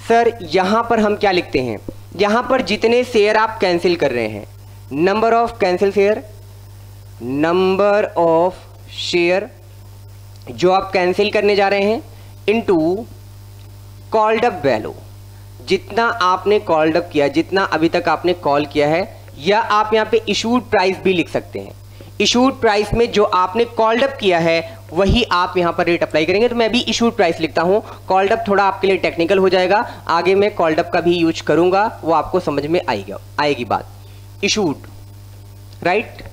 Sir यहां पर हम क्या लिखते हैं, यहां पर जितने शेयर आप कैंसिल कर रहे हैं, number of cancel share, number of share जो आप कैंसिल करने जा रहे हैं, इनटू कॉल्ड अप वैल्यू, जितना आपने कॉल्ड अप किया, जितना अभी तक आपने कॉल किया है, या आप यहां पे इशूड प्राइस भी लिख सकते हैं। इशूड प्राइस में जो आपने कॉल्ड अप किया है वही आप यहां पर रेट अप्लाई करेंगे। तो मैं भी इशूड प्राइस लिखता हूं, कॉल्ड अप थोड़ा आपके लिए टेक्निकल हो जाएगा, आगे मैं कॉल्ड अप का भी यूज करूंगा, वो आपको समझ में आएगी बात। इशूड राइट,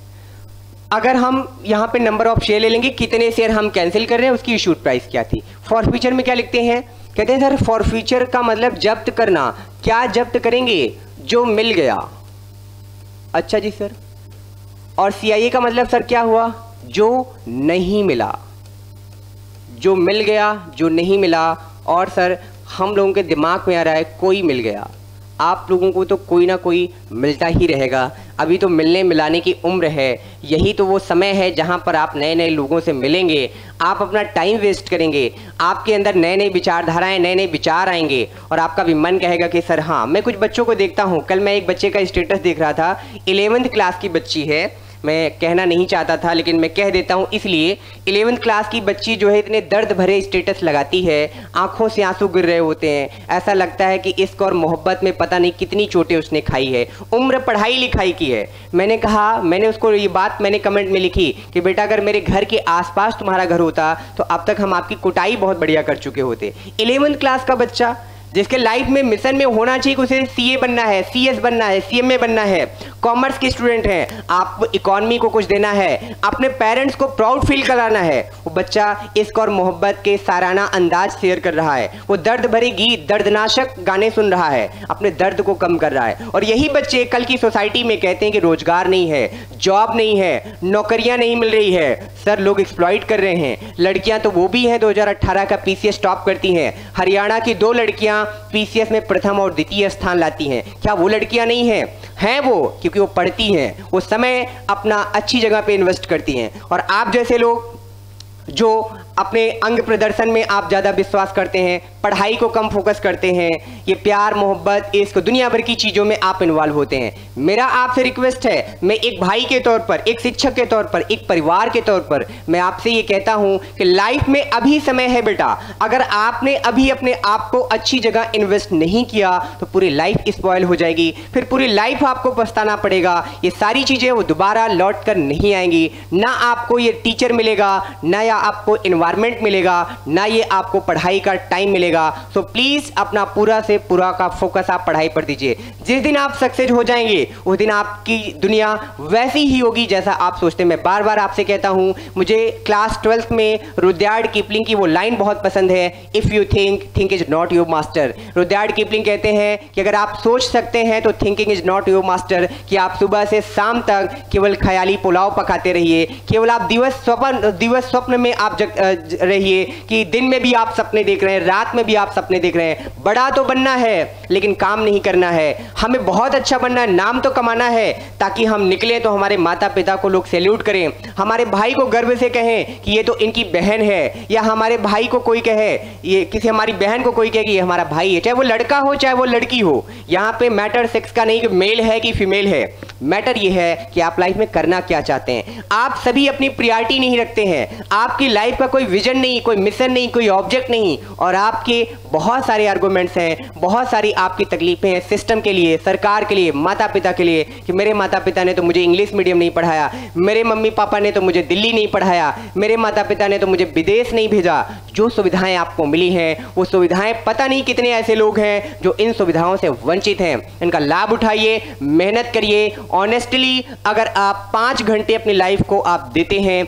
अगर हम यहां पे नंबर ऑफ शेयर ले लेंगे, कितने शेयर हम कैंसिल कर रहे हैं, उसकी इशूड प्राइस क्या थी। फॉरफीचर में क्या लिखते हैं, कहते हैं सर फॉरफीचर का मतलब जब्त करना, क्या जब्त करेंगे, जो मिल गया। अच्छा जी सर, और सीआईए का मतलब सर क्या हुआ, जो नहीं मिला, जो मिल गया, जो नहीं मिला। और सर हम लोगों के दिमाग में आ रहा है कोई मिल गया, आप लोगों को तो कोई ना कोई मिलता ही रहेगा, अभी तो मिलने मिलाने की उम्र है, यही तो वो समय है जहां पर आप नए नए लोगों से मिलेंगे, आप अपना टाइम वेस्ट करेंगे, आपके अंदर नए नए विचारधाराएं, नए नए विचार आएंगे, और आपका भी मन कहेगा कि सर हाँ। मैं कुछ बच्चों को देखता हूं, कल मैं एक बच्चे का स्टेटस देख रहा था, 11वीं क्लास की बच्ची है, मैं कहना नहीं चाहता था लेकिन मैं कह देता हूं इसलिए, 11वीं क्लास की बच्ची जो है इतने दर्द भरे स्टेटस लगाती है, आंखों से आंसू गिर रहे होते हैं, ऐसा लगता है कि इश्क और मोहब्बत में पता नहीं कितनी चोटें उसने खाई है, उम्र पढ़ाई लिखाई की है। मैंने उसको ये बात मैंने कमेंट में लिखी कि बेटा अगर मेरे घर के आसपास तुम्हारा घर होता तो अब तक हम आपकी कुटाई बहुत बढ़िया कर चुके होते। 11वीं क्लास का बच्चा जिसके लाइफ में मिशन में होना चाहिए कि उसे सीए बनना है, सीएस बनना है, सीएमए बनना है, कॉमर्स के स्टूडेंट हैं, आप इकोनॉमी को कुछ देना है, अपने पेरेंट्स को प्राउड फील कराना है, वो बच्चा इश्क और मोहब्बत के साराना अंदाज शेयर कर रहा है, वो दर्द भरे गीत, दर्दनाशक गाने सुन रहा है, अपने दर्द को कम कर रहा है। और यही बच्चे कल की सोसाइटी में कहते हैं कि रोजगार नहीं है, जॉब नहीं है, नौकरियां नहीं मिल रही है, सर लोग एक्सप्लॉइट कर रहे हैं। लड़कियां तो वो भी हैं 2018 का पीसीएस टॉप करती हैं, हरियाणा की 2 लड़कियां पीसीएस में प्रथम और द्वितीय स्थान लाती हैं, क्या वो लड़कियां नहीं हैं वो, क्योंकि वो पढ़ती हैं, वो समय अपना अच्छी जगह पे इन्वेस्ट करती हैं। और आप जैसे लोग जो अपने अंग प्रदर्शन में आप ज़्यादा विश्वास करते हैं, पढ़ाई को कम फोकस करते हैं, ये प्यार मोहब्बत इश्क दुनिया भर की चीज़ों में आप इन्वॉल्व होते हैं, मेरा आपसे रिक्वेस्ट है, मैं एक भाई के तौर पर, एक शिक्षक के तौर पर, एक परिवार के तौर पर मैं आपसे ये कहता हूं कि लाइफ में अभी समय है बेटा, अगर आपने अभी अपने आप को अच्छी जगह इन्वेस्ट नहीं किया तो पूरी लाइफ स्पॉइल हो जाएगी, फिर पूरी लाइफ आपको पछताना पड़ेगा। ये सारी चीज़ें वो दोबारा लौट कर नहीं आएंगी, ना आपको ये टीचर मिलेगा, ना या आपको एनवायरनमेंट मिलेगा, ना ये आपको पढ़ाई का टाइम मिलेगा। सो प्लीज अपना पूरा से पूरा का फोकस आप पढ़ाई पर दीजिए। जिस दिन आप सक्सेस हो जाएंगे उस दिन आपकी दुनिया वैसी ही होगी जैसा आप सोचते हैं। मैं बार बार आपसे कहता हूं, मुझे क्लास 12th में रुडयार्ड किपलिंग की वो लाइन बहुत पसंद है, if you think is not your master. Rudyard Kipling कहते हैं कि अगर आप सोच सकते हैं तो thinking is not your master, कि आप सुबह से शाम तक केवल ख्याली पुलाव पकाते रहिए, केवल आप दिवस स्वप्न में आप रहिए कि दिन में भी आप सपने देख रहे हैं, रात में भी आप सपने देख रहे हैं। बड़ा तो बनना है लेकिन काम नहीं करना है, हमें बहुत अच्छा बनना है, नाम तो कमाना है, ताकि हम निकले तो हमारे माता पिता को लोग सैल्यूट करें, हमारे भाई को गर्व से कहें कि ये तो इनकी बहन है, या हमारे भाई को कोई कहे, ये किसी हमारी बहन को कोई कहे कि ये हमारा भाई है, चाहे वो लड़का हो चाहे वो लड़की हो। यहाँ पे मैटर सेक्स का नहीं कि मेल है कि फीमेल है, मैटर ये है कि आप लाइफ में करना क्या चाहते हैं। आप सभी अपनी प्रायोरिटी नहीं रखते हैं, आपकी लाइफ का कोई विजन नहीं, कोई मिशन नहीं, कोई ऑब्जेक्ट नहीं, और आपके बहुत सारे आर्गुमेंट्स हैं, बहुत सारी आपकी तकलीफें हैं सिस्टम के लिए, सरकार के लिए, माता पिता के लिए, कि मेरे माता पिता ने तो मुझे इंग्लिश मीडियम नहीं पढ़ाया, मेरे मम्मी पापा ने तो मुझे दिल्ली नहीं पढ़ाया, मेरे माता पिता ने तो मुझे विदेश नहीं भेजा। जो सुविधाएं आपको मिली हैं वो सुविधाएं पता नहीं कितने ऐसे लोग हैं जो इन सुविधाओं से वंचित हैं। इनका लाभ उठाइए, मेहनत करिए ऑनेस्टली। अगर आप 5 घंटे अपनी लाइफ को आप देते हैं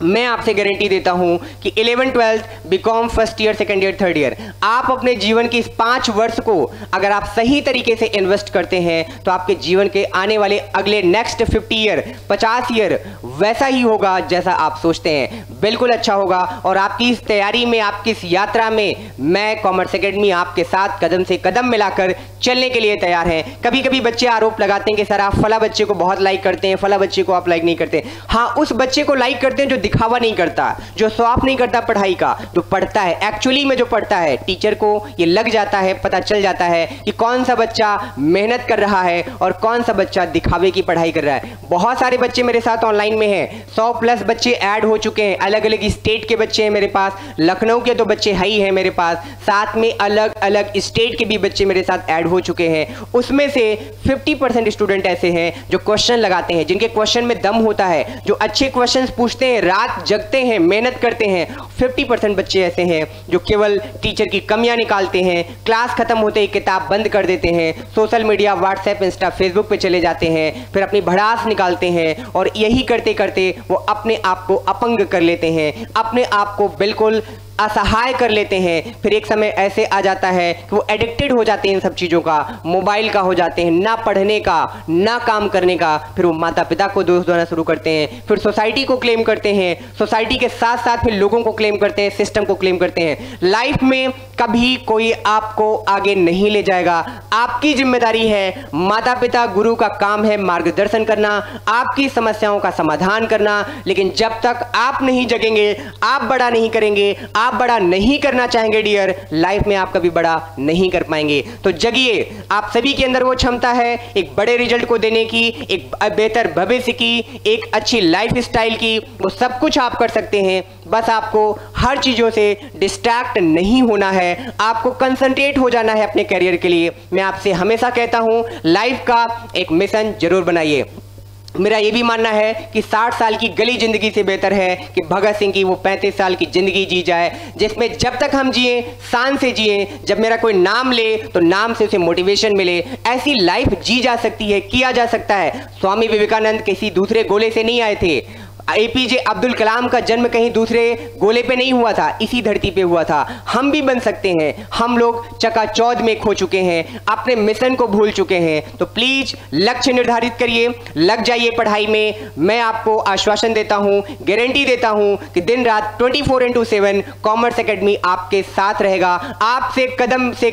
मैं आपसे गारंटी देता हूं कि 11th 12th BCom first year, second year, third year, आप अपने जीवन के इस 5 वर्ष को अगर आप सही तरीके से इन्वेस्ट करते हैं तो आपके जीवन के आने वाले अगले नेक्स्ट 50 ईयर, 50 ईयर वैसा ही होगा जैसा आप सोचते हैं, बिल्कुल अच्छा होगा। और आपकी इस तैयारी में, आपकी इस यात्रा में मैं कॉमर्स एकेडमी आपके साथ कदम से कदम मिलाकर चलने के लिए तैयार हैं। कभी कभी बच्चे आरोप लगाते हैं कि सर आप फला बच्चे को बहुत लाइक करते हैं, फला बच्चे को आप लाइक नहीं करते। हाँ, उस बच्चे को लाइक करते हैं जो दिखावा नहीं करता, जो शो ऑफ नहीं करता पढ़ाई का, जो पढ़ता है एक्चुअली में, जो पढ़ता है। टीचर को ये लग जाता है, पता चल जाता है कि कौन सा बच्चा मेहनत कर रहा है और कौन सा बच्चा दिखावे की पढ़ाई कर रहा है। बहुत सारे बच्चे मेरे साथ ऑनलाइन में हैं, 100+ बच्चे ऐड हो चुके हैं, अलग अलग स्टेट के बच्चे हैं मेरे पास, लखनऊ के तो बच्चे है ही हैं मेरे पास, साथ में अलग अलग स्टेट के भी बच्चे मेरे साथ ऐड हो चुके हैं। उसमें से 50% स्टूडेंट ऐसे हैं जो क्वेश्चन लगाते हैं, जिनके क्वेश्चन में दम होता है, जो अच्छे क्वेश्चंस पूछते हैं, रात जगते हैं, मेहनत करते हैं। 50% बच्चे ऐसे हैं जो केवल टीचर की कमियां निकालते हैं, क्लास खत्म होते ही किताब बंद कर देते हैं, social media, WhatsApp, Insta, Facebook पे चले जाते हैं, फिर अपनी भड़ास निकालते हैं और यही करते करते वो अपने आप को अपंग कर लेते हैं, अपने आप को बिल्कुल असहाय कर लेते हैं। फिर एक समय ऐसे आ जाता है कि वो एडिक्टेड हो जाते हैं इन सब चीज़ों का, मोबाइल का हो जाते हैं, ना पढ़ने का, ना काम करने का। फिर वो माता पिता को दोष देना शुरू करते हैं, फिर सोसाइटी को क्लेम करते हैं, सोसाइटी के साथ साथ फिर लोगों को क्लेम करते हैं, सिस्टम को क्लेम करते हैं। लाइफ में कभी कोई आपको आगे नहीं ले जाएगा। आपकी जिम्मेदारी है, माता पिता गुरु का काम है मार्गदर्शन करना, आपकी समस्याओं का समाधान करना। लेकिन जब तक आप नहीं जगेंगे, आप बड़ा नहीं करेंगे, आप बड़ा नहीं करना चाहेंगे डियर, लाइफ में आप कभी बड़ा नहीं कर पाएंगे। तो जगिए, आप सभी के अंदर वो क्षमता है एक बड़े रिजल्ट को देने की, एक बेहतर भविष्य की, एक अच्छी लाइफ स्टाइल की। वो सब कुछ आप कर सकते हैं, बस आपको हर चीजों से डिस्ट्रैक्ट नहीं होना है, आपको कंसंट्रेट हो जाना है अपने करियर के लिए। मैं आपसे हमेशा कहता हूं, लाइफ का एक मिशन जरूर बनाइए। मेरा ये भी मानना है कि 60 साल की गली जिंदगी से बेहतर है कि भगत सिंह की वो 35 साल की जिंदगी जी जाए, जिसमें जब तक हम जिए शान से जिए, जब मेरा कोई नाम ले तो नाम से उसे मोटिवेशन मिले। ऐसी लाइफ जी जा सकती है, किया जा सकता है। स्वामी विवेकानंद किसी दूसरे गोले से नहीं आए थे, APJ अब्दुल कलाम का जन्म कहीं दूसरे गोले पे नहीं हुआ था, इसी धरती पे हुआ था। हम भी बन सकते हैं। हम लोग चकाचौंध में खो चुके हैं, अपने मिशन को भूल चुके हैं। तो प्लीज लक्ष्य निर्धारित करिए, लग जाइए पढ़ाई में। मैं आपको आश्वासन देता हूं, गारंटी देता हूं कि दिन रात 24/7 कॉमर्स एकेडमी आपके साथ रहेगा, आपसे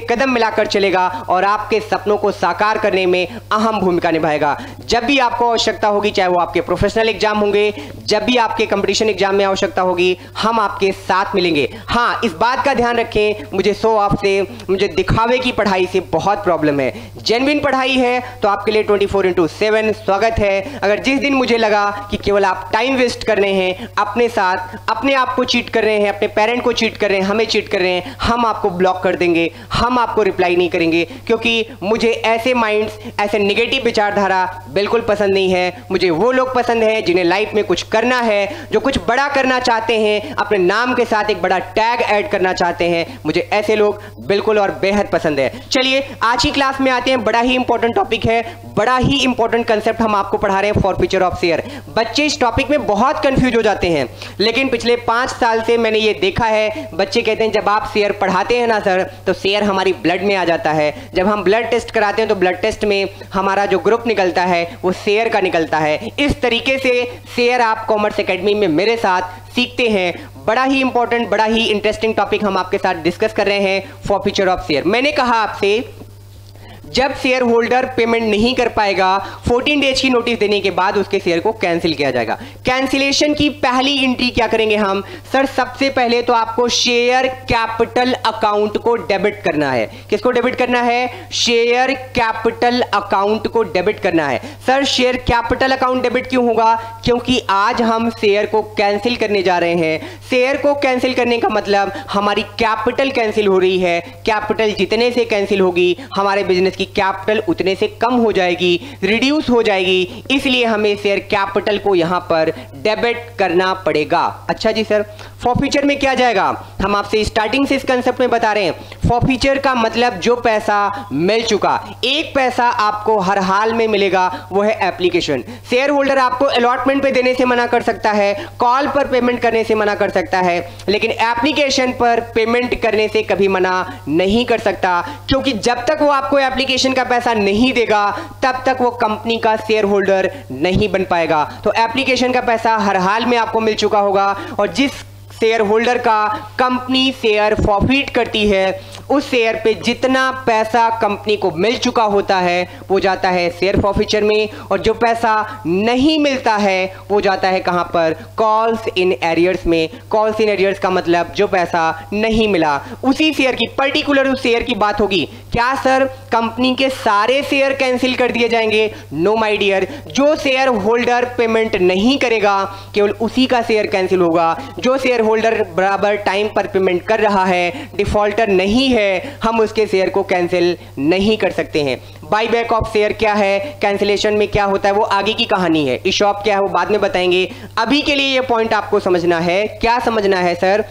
कदम मिलाकर चलेगा और आपके सपनों को साकार करने में अहम भूमिका निभाएगा। जब भी आपको आवश्यकता होगी, चाहे वो आपके प्रोफेशनल एग्जाम होंगे, जब भी आपके कंपटीशन एग्जाम में आवश्यकता होगी, हम आपके साथ मिलेंगे। हाँ, इस बात का ध्यान रखें, मुझे शो ऑफ से, मुझे दिखावे की पढ़ाई से बहुत प्रॉब्लम है। जेन्युइन पढ़ाई है तो आपके लिए 24/7 स्वागत है। अगर जिस दिन मुझे लगा कि केवल आप टाइम वेस्ट कर रहे हैं, अपने साथ अपने आप को चीट कर रहे हैं, अपने पेरेंट को चीट कर रहे हैं, हमें चीट कर रहे हैं, हम आपको ब्लॉक कर देंगे, हम आपको रिप्लाई नहीं करेंगे, क्योंकि मुझे ऐसे माइंड्स, ऐसे निगेटिव विचारधारा बिल्कुल पसंद नहीं है। मुझे वो लोग पसंद हैं जिन्हें लाइफ में कुछ करना है, जो कुछ बड़ा करना चाहते हैं, अपने नाम के साथ एक बड़ा टैग ऐड करना चाहते हैं। मुझे ऐसे लोग बिल्कुल और बेहद पसंद है। चलिए आज की क्लास में आते हैं। बड़ा ही इंपॉर्टेंट टॉपिक है, बड़ा ही इंपॉर्टेंट कंसेप्ट हम आपको पढ़ा रहे हैं, फॉर फ्यूचर ऑफ शेयर। बच्चे इस टॉपिक में बहुत कंफ्यूज हो जाते हैं, लेकिन पिछले 5 साल से मैंने ये देखा है, बच्चे कहते हैं जब आप शेयर पढ़ाते हैं ना सर, तो शेयर हमारी ब्लड में आ जाता है। जब हम ब्लड टेस्ट कराते हैं तो ब्लड टेस्ट में हमारा जो ग्रुप निकलता है वो शेयर का निकलता है। इस तरीके से शेयर आप कॉमर्स एकेडमी में मेरे साथ सीखते हैं। बड़ा ही इंपॉर्टेंट, बड़ा ही इंटरेस्टिंग टॉपिक हम आपके साथ डिस्कस कर रहे हैं, फॉर फ्यूचर ऑफ शेयर। मैंने कहा आपसे, जब शेयर होल्डर पेमेंट नहीं कर पाएगा, 14 डेज की नोटिस देने के बाद उसके शेयर को कैंसिल किया जाएगा। कैंसिलेशन की पहली एंट्री क्या करेंगे हम? सर सबसे पहले तो आपको शेयर कैपिटल अकाउंट को डेबिट करना है। किसको डेबिट करना है? शेयर कैपिटल अकाउंट को डेबिट करना है। Sir share capital account debit क्यों होगा? क्योंकि आज हम शेयर को कैंसिल करने जा रहे हैं। शेयर को कैंसिल करने का मतलब हमारी कैपिटल कैंसिल हो रही है। कैपिटल जितने से कैंसिल होगी, हमारे बिजनेस की कैपिटल उतने से कम हो जाएगी, रिड्यूस हो जाएगी। इसलिए हमें शेयर कैपिटल को यहां पर डेबिट करना पड़ेगा। अच्छा जी सर, फॉरफीचर में क्या जाएगा, हम आपसे स्टार्टिंग से इस कंसेप्ट में बता रहे हैं। फॉरफीचर का मतलब जो पैसा मिल चुका, एक पैसा आपको हर हाल में मिलेगा, वो है एप्लीकेशन। शेयर होल्डर आपको अलॉटमेंट पे देने से मना कर सकता है, कॉल पर पेमेंट करने से मना कर सकता है, लेकिन एप्लीकेशन पर पेमेंट करने से कभी मना नहीं कर सकता, क्योंकि जब तक वो आपको एप्लीकेशन का पैसा नहीं देगा तब तक वो कंपनी का शेयर होल्डर नहीं बन पाएगा। तो एप्लीकेशन का पैसा हर हाल में आपको मिल चुका होगा, और जिस शेयर होल्डर का कंपनी शेयर फॉरफीट करती है, उस शेयर पे जितना पैसा कंपनी को मिल चुका होता है वो जाता है शेयर फॉरफीचर में, और जो पैसा नहीं मिलता है वो जाता है कहां पर, कॉल्स इन एरियर्स में। कॉल्स इन एरियर्स का मतलब जो पैसा नहीं मिला, उसी शेयर की, पर्टिकुलर उस शेयर की बात होगी। क्या सर कंपनी के सारे शेयर कैंसिल कर दिए जाएंगे? नो माय डियर, जो शेयर होल्डर पेमेंट नहीं करेगा केवल उसी का शेयर कैंसिल होगा। जो शेयर होल्डर बराबर टाइम पर पेमेंट कर रहा है, डिफॉल्टर नहीं है, हम उसके शेयर को कैंसिल नहीं कर सकते हैं। बाईबैक ऑफ शेयर क्या है, कैंसिलेशन में क्या होता है, वो आगे की कहानी है। इशॉप क्या है वो बाद में बताएंगे। अभी के लिए ये पॉइंट आपको समझना है। क्या समझना है सर?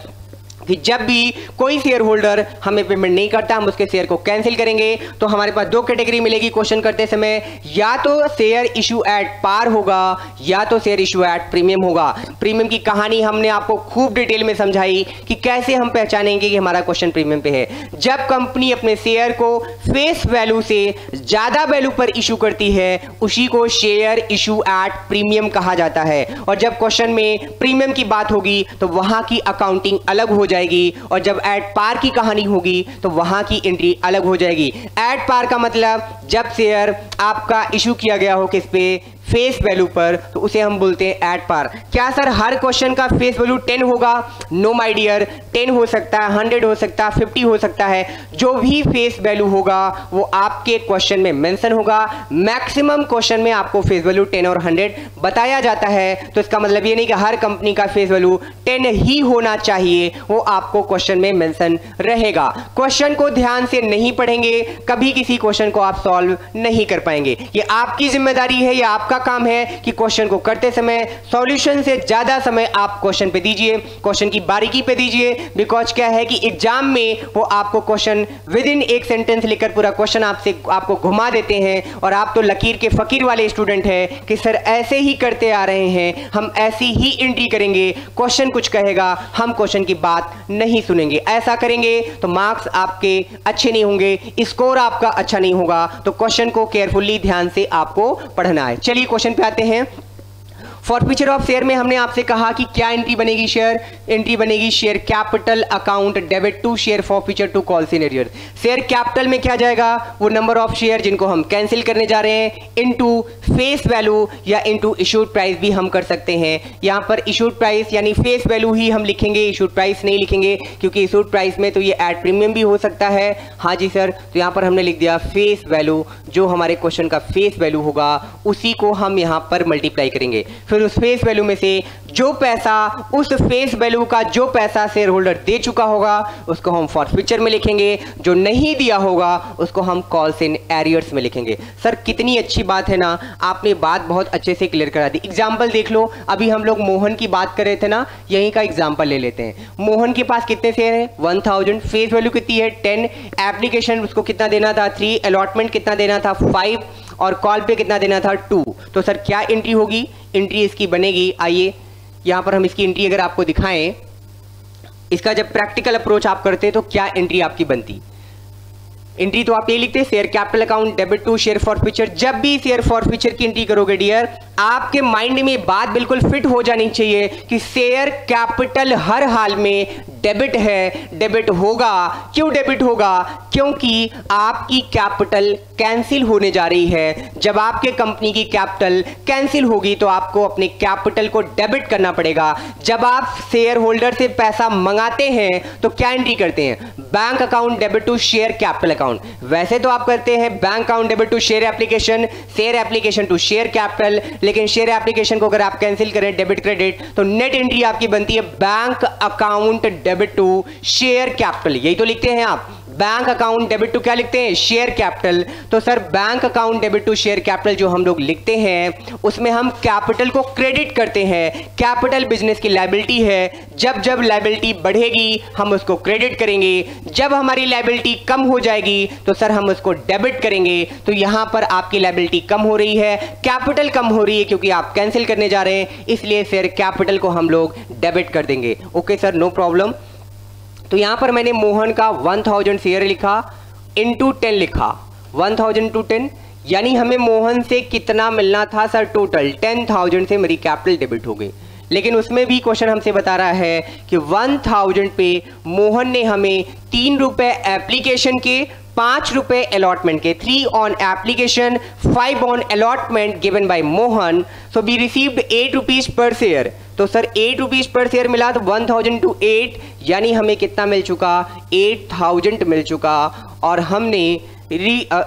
कि जब भी कोई शेयर होल्डर हमें पेमेंट नहीं करता, हम उसके शेयर को कैंसिल करेंगे। तो हमारे पास दो कैटेगरी मिलेगी क्वेश्चन करते समय, या तो शेयर इशू एट पार होगा या तो शेयर इशू एट प्रीमियम होगा। प्रीमियम की कहानी हमने आपको खूब डिटेल में समझाई कि कैसे हम पहचानेंगे कि हमारा क्वेश्चन प्रीमियम पे है। जब कंपनी अपने शेयर को फेस वैल्यू से ज्यादा वैल्यू पर इशू करती है, उसी को शेयर इशू एट प्रीमियम कहा जाता है। और जब क्वेश्चन में प्रीमियम की बात होगी तो वहां की अकाउंटिंग अलग हो जाएगी, और जब एट पार की कहानी होगी तो वहां की एंट्री अलग हो जाएगी। एट पार का मतलब जब शेयर आपका इशू किया गया हो किस पे, फेस वैल्यू पर, तो उसे हम बोलते हैं एट पार। क्या सर हर क्वेश्चन का फेस वैल्यू 10 होगा? नो माय डियर, 10 हो सकता है, 100 हो सकता है, 50 हो सकता है। जो भी फेस वैल्यू होगा वो आपके क्वेश्चन में मेंशन होगा। मैक्सिमम क्वेश्चन में आपको फेस वैल्यू 10 और 100 बताया जाता है। तो इसका मतलब ये नहीं कि हर कंपनी का फेस वैल्यू 10 ही होना चाहिए, वो आपको क्वेश्चन में मेंशन रहेगा। क्वेश्चन को ध्यान से नहीं पढ़ेंगे, कभी किसी क्वेश्चन को आप सॉल्व नहीं कर पाएंगे। ये आपकी जिम्मेदारी है, या आपका काम है कि क्वेश्चन को करते समय सॉल्यूशन से ज्यादा समय आप क्वेश्चन पे दीजिए, क्वेश्चन की बारीकी पे दीजिए। बिकॉज क्या है कि एग्जाम में वो आपको क्वेश्चन विद इन एक सेंटेंस लिखकर पूरा क्वेश्चन आपको घुमा देते हैं, और आप तो लकीर के फकीर वाले स्टूडेंट हैं कि सर ऐसे ही करते आ रहे हैं, हम ऐसी ही एंट्री करेंगे, क्वेश्चन कुछ कहेगा, हम क्वेश्चन की बात नहीं सुनेंगे। ऐसा करेंगे तो मार्क्स आपके अच्छे नहीं होंगे, स्कोर आपका अच्छा नहीं होगा। तो क्वेश्चन को केयरफुली ध्यान से आपको पढ़ना है। चलिए क्वेश्चन पे आते हैं। फॉरफीचर ऑफ शेयर में हमने आपसे कहा कि क्या एंट्री बनेगी, शेयर एंट्री बनेगी share capital account debit to share forfeiture to calls in arrear. Share capital में क्या जाएगा, वो नंबर ऑफ शेयर जिनको हम कैंसिल करने जा रहे हैं, इनटू फेस वैल्यू या इनटू इशूड प्राइस भी हम कर सकते हैं। यहां पर इशूड प्राइस यानी फेस वैल्यू ही हम लिखेंगे, इशूड प्राइस नहीं लिखेंगे, क्योंकि इशूड प्राइस में तो ये एट प्रीमियम भी हो सकता है। हाँ जी सर, तो यहां पर हमने लिख दिया फेस वैल्यू, जो हमारे क्वेश्चन का फेस वैल्यू होगा उसी को हम यहां पर मल्टीप्लाई करेंगे। फिर उस फेस वैल्यू में से जो पैसा, उस फेस वैल्यू का जो पैसा शेयर होल्डर दे चुका होगा उसको हम फॉरफीचर में लिखेंगे, जो नहीं दिया होगा उसको हम कॉल्स इन एरियर्स में लिखेंगे। सर कितनी अच्छी बात है ना, आपने बात बहुत अच्छे से क्लियर करा दी। एग्जाम्पल देख लो, अभी हम लोग मोहन की बात कर रहे थे ना, यहीं का एग्जाम्पल ले लेते हैं। मोहन के पास कितने शेयर हैं? 1000। फेस वैल्यू कितनी है? 10। एप्लीकेशन उसको कितना देना था? 3। अलॉटमेंट कितना देना था? 5। और कॉल पे कितना देना था? 2। तो सर क्या एंट्री होगी? एंट्री इसकी बनेगी, आइए यहां पर हम इसकी एंट्री अगर आपको दिखाएं, इसका जब प्रैक्टिकल अप्रोच आप करते तो क्या एंट्री आपकी बनती? एंट्री तो आप ये लिखते हैं share capital account debit to share forfeiture. जब भी शेयर फॉरफीचर की एंट्री करोगे डियर, आपके माइंड में बात बिल्कुल फिट हो जानी चाहिए कि शेयर कैपिटल हर हाल में डेबिट है, डेबिट होगा। क्यों डेबिट होगा? क्योंकि आपकी कैपिटल कैंसिल होने जा रही है। जब आपके कंपनी की कैपिटल कैंसिल होगी तो आपको अपने कैपिटल को डेबिट करना पड़ेगा। जब आप शेयर होल्डर से पैसा मंगाते हैं तो क्या एंट्री करते हैं? Bank account debit to share capital account. वैसे तो आप करते हैं bank account debit to share application to share capital, लेकिन शेयर एप्लीकेशन को अगर आप कैंसिल करें डेबिट क्रेडिट, तो नेट एंट्री आपकी बनती है bank account debit to share capital. यही तो लिखते हैं आप, बैंक अकाउंट डेबिट टू क्या लिखते हैं, शेयर कैपिटल। तो sir bank account debit to share capital जो हम लोग लिखते हैं उसमें हम कैपिटल को क्रेडिट करते हैं। कैपिटल बिजनेस की लायबिलिटी है, जब जब लायबिलिटी बढ़ेगी हम उसको क्रेडिट करेंगे, जब हमारी लायबिलिटी कम हो जाएगी तो सर हम उसको डेबिट करेंगे। तो यहां पर आपकी लायबिलिटी कम हो रही है, कैपिटल कम हो रही है क्योंकि आप कैंसिल करने जा रहे हैं, इसलिए शेयर कैपिटल को हम लोग डेबिट कर देंगे। Okay sir, no problem. तो यहां पर मैंने मोहन का 1000 शेयर लिखा, इंटू 10 लिखा, 1000 टू 10, यानी हमें मोहन से कितना मिलना था सर, टोटल 10,000 से मेरी कैपिटल डेबिट हो गई। लेकिन उसमें भी क्वेश्चन हमसे बता रहा है कि 1000 पे मोहन ने हमें 3 रुपए एप्लीकेशन के, 5 रुपए अलॉटमेंट के, 3 on application 5 on allotment given by Mohan, so be received 8 rupees per share. तो सर 8 रुपीज पर शेयर मिला, तो 1000 टू 8 यानी हमें कितना मिल चुका, 8000 मिल चुका। और हमने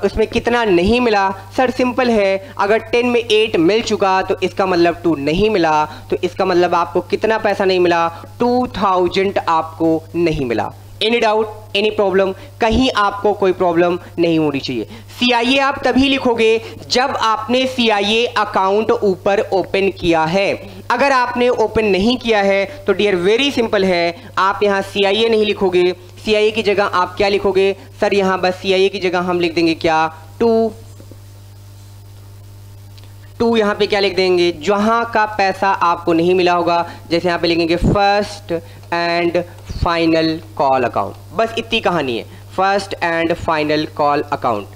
उसमें कितना नहीं मिला सर, सिंपल है, अगर 10 में 8 मिल चुका तो इसका मतलब 2 नहीं मिला, तो इसका मतलब आपको कितना पैसा नहीं मिला, 2000 आपको नहीं मिला। एनी डाउट, एनी प्रॉब्लम, कहीं आपको कोई प्रॉब्लम नहीं होनी चाहिए। CIA आप तभी लिखोगे जब आपने CIA अकाउंट ऊपर ओपन किया है। अगर आपने ओपन नहीं किया है तो डियर वेरी सिंपल है, आप यहाँ CIA नहीं लिखोगे, CIA की जगह आप क्या लिखोगे सर, यहाँ बस CIA की जगह हम लिख देंगे क्या, 2 यहाँ पे क्या लिख देंगे, जहाँ का पैसा आपको नहीं मिला होगा, जैसे यहाँ पे लिखेंगे first and final call account, बस इतनी कहानी है, first and final call account.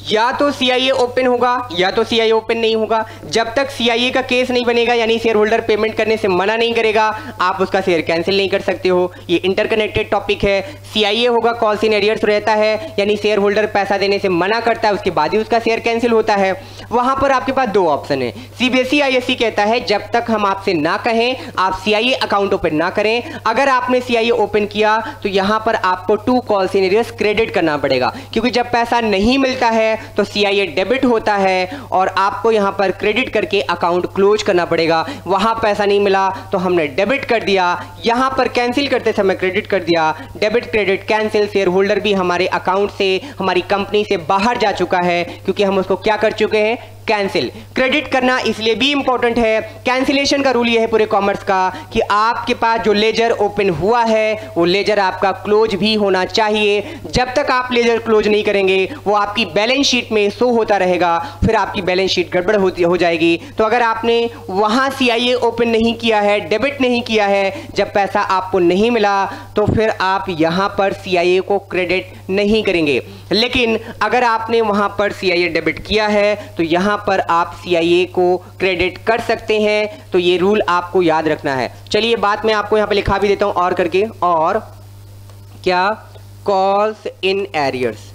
या तो CIA ओपन होगा या तो CIA ओपन नहीं होगा। जब तक CIA का केस नहीं बनेगा, यानी शेयर होल्डर पेमेंट करने से मना नहीं करेगा, आप उसका शेयर कैंसिल नहीं कर सकते हो। ये इंटरकनेक्टेड टॉपिक है। CIA होगा, कॉल्स इन एरियर्स रहता है, यानी शेयर होल्डर पैसा देने से मना करता है, उसके बाद ही उसका शेयर कैंसिल होता है। वहां पर आपके पास 2 ऑप्शन है। CBSE ISC कहता है जब तक हम आपसे ना कहें आप CIA अकाउंट ओपन ना करें। अगर आपने CIA ओपन किया तो यहां पर आपको 2 कॉल्स इन एरियर्स क्रेडिट करना पड़ेगा, क्योंकि जब पैसा नहीं मिलता है तो CIA डेबिट होता है और आपको यहां पर क्रेडिट करके अकाउंट क्लोज करना पड़ेगा। वहां पैसा नहीं मिला तो हमने डेबिट कर दिया, यहां पर कैंसिल करते समय क्रेडिट कर दिया, debit credit cancel. Share holder भी हमारे अकाउंट से, हमारी कंपनी से बाहर जा चुका है, क्योंकि हम उसको क्या कर चुके हैं, कैंसिल। क्रेडिट करना इसलिए भी इंपॉर्टेंट है, कैंसिलेशन का रूल ये है पूरे कॉमर्स का कि आपके पास जो लेजर ओपन हुआ है वो लेजर आपका क्लोज भी होना चाहिए। जब तक आप लेजर क्लोज नहीं करेंगे वो आपकी बैलेंस शीट में शो होता रहेगा, फिर आपकी बैलेंस शीट गड़बड़ हो जाएगी। तो अगर आपने वहां CIA ओपन नहीं किया है, डेबिट नहीं किया है, जब पैसा आपको नहीं मिला तो फिर आप यहां पर CIA को क्रेडिट नहीं करेंगे। लेकिन अगर आपने वहां पर CIA डेबिट किया है तो यहां पर आप CIA को क्रेडिट कर सकते हैं। तो ये रूल आपको याद रखना है। चलिए बात मैं आपको यहां पे लिखा भी देता हूं और करके, और क्या, कॉल्स इन एरियर्स।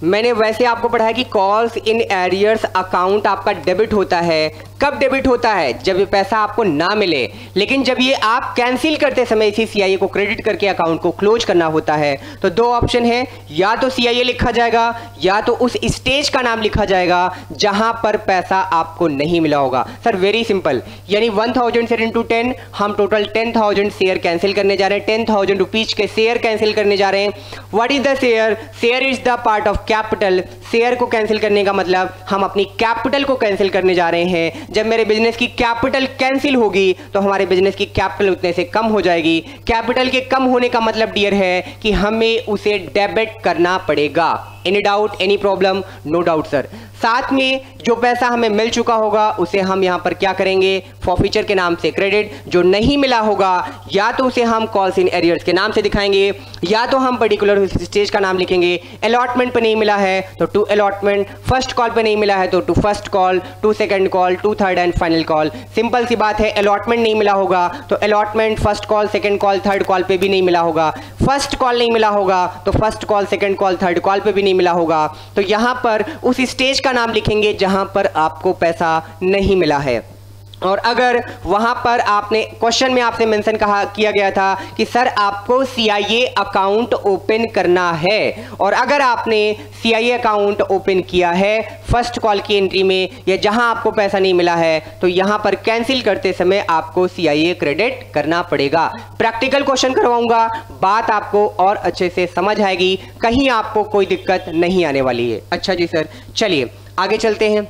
मैंने वैसे आपको पढ़ाया कि कॉल्स इन एरियर्स अकाउंट आपका डेबिट होता है। कब डेबिट होता है, जब ये पैसा आपको ना मिले। लेकिन जब ये आप कैंसिल करते समय इसी CIA को क्रेडिट करके अकाउंट को क्लोज करना होता है। तो 2 ऑप्शन है, या तो CIA लिखा जाएगा या तो उस स्टेज का नाम लिखा जाएगा जहां पर पैसा आपको नहीं मिला होगा। सर वेरी सिंपल, यानी 1000 शेयर इंटू 10, हम टोटल 10,000 शेयर कैंसिल करने जा रहे हैं, 10,000 रुपीज के शेयर कैंसिल करने जा रहे हैं। What is the share, share is the part of capital. Share को कैंसिल करने का मतलब हम अपनी कैपिटल को कैंसिल करने जा रहे हैं। जब मेरे बिजनेस की कैपिटल कैंसिल होगी तो हमारे बिजनेस की कैपिटल उतने से कम हो जाएगी। कैपिटल के कम होने का मतलब डियर है कि हमें उसे डेबिट करना पड़ेगा। Any doubt, any problem? No doubt sir. साथ में जो पैसा हमें मिल चुका होगा उसे हम यहां पर क्या करेंगे, फॉरफीचर के नाम से क्रेडिट। जो नहीं मिला होगा या तो उसे हम कॉल्स इन एरियर्स के नाम से दिखाएंगे या तो हम पर्टिकुलर स्टेज का नाम लिखेंगे। अलॉटमेंट पे नहीं मिला है तो टू अलॉटमेंट, फर्स्ट कॉल पे नहीं मिला है तो to first call, to second call, to third and final call. Simple सी बात है, अलॉटमेंट नहीं मिला होगा तो allotment first call, second call, third call पे भी नहीं मिला होगा। फर्स्ट कॉल नहीं मिला होगा तो first call, second call, third call पे भी नहीं मिला होगा। तो यहां पर उस स्टेज का नाम लिखेंगे जहां पर आपको पैसा नहीं मिला है। और अगर वहां पर आपने क्वेश्चन में आपसे मेंशन किया गया था कि सर आपको सीआईए अकाउंट ओपन करना है, और अगर आपने सीआईए अकाउंट ओपन किया है फर्स्ट कॉल की एंट्री में या जहां आपको पैसा नहीं मिला है, तो यहां पर कैंसिल करते समय आपको सीआईए क्रेडिट करना पड़ेगा। प्रैक्टिकल क्वेश्चन करवाऊंगा, बात आपको और अच्छे से समझ आएगी, कहीं आपको कोई दिक्कत नहीं आने वाली है। अच्छा जी सर, चलिए आगे चलते हैं।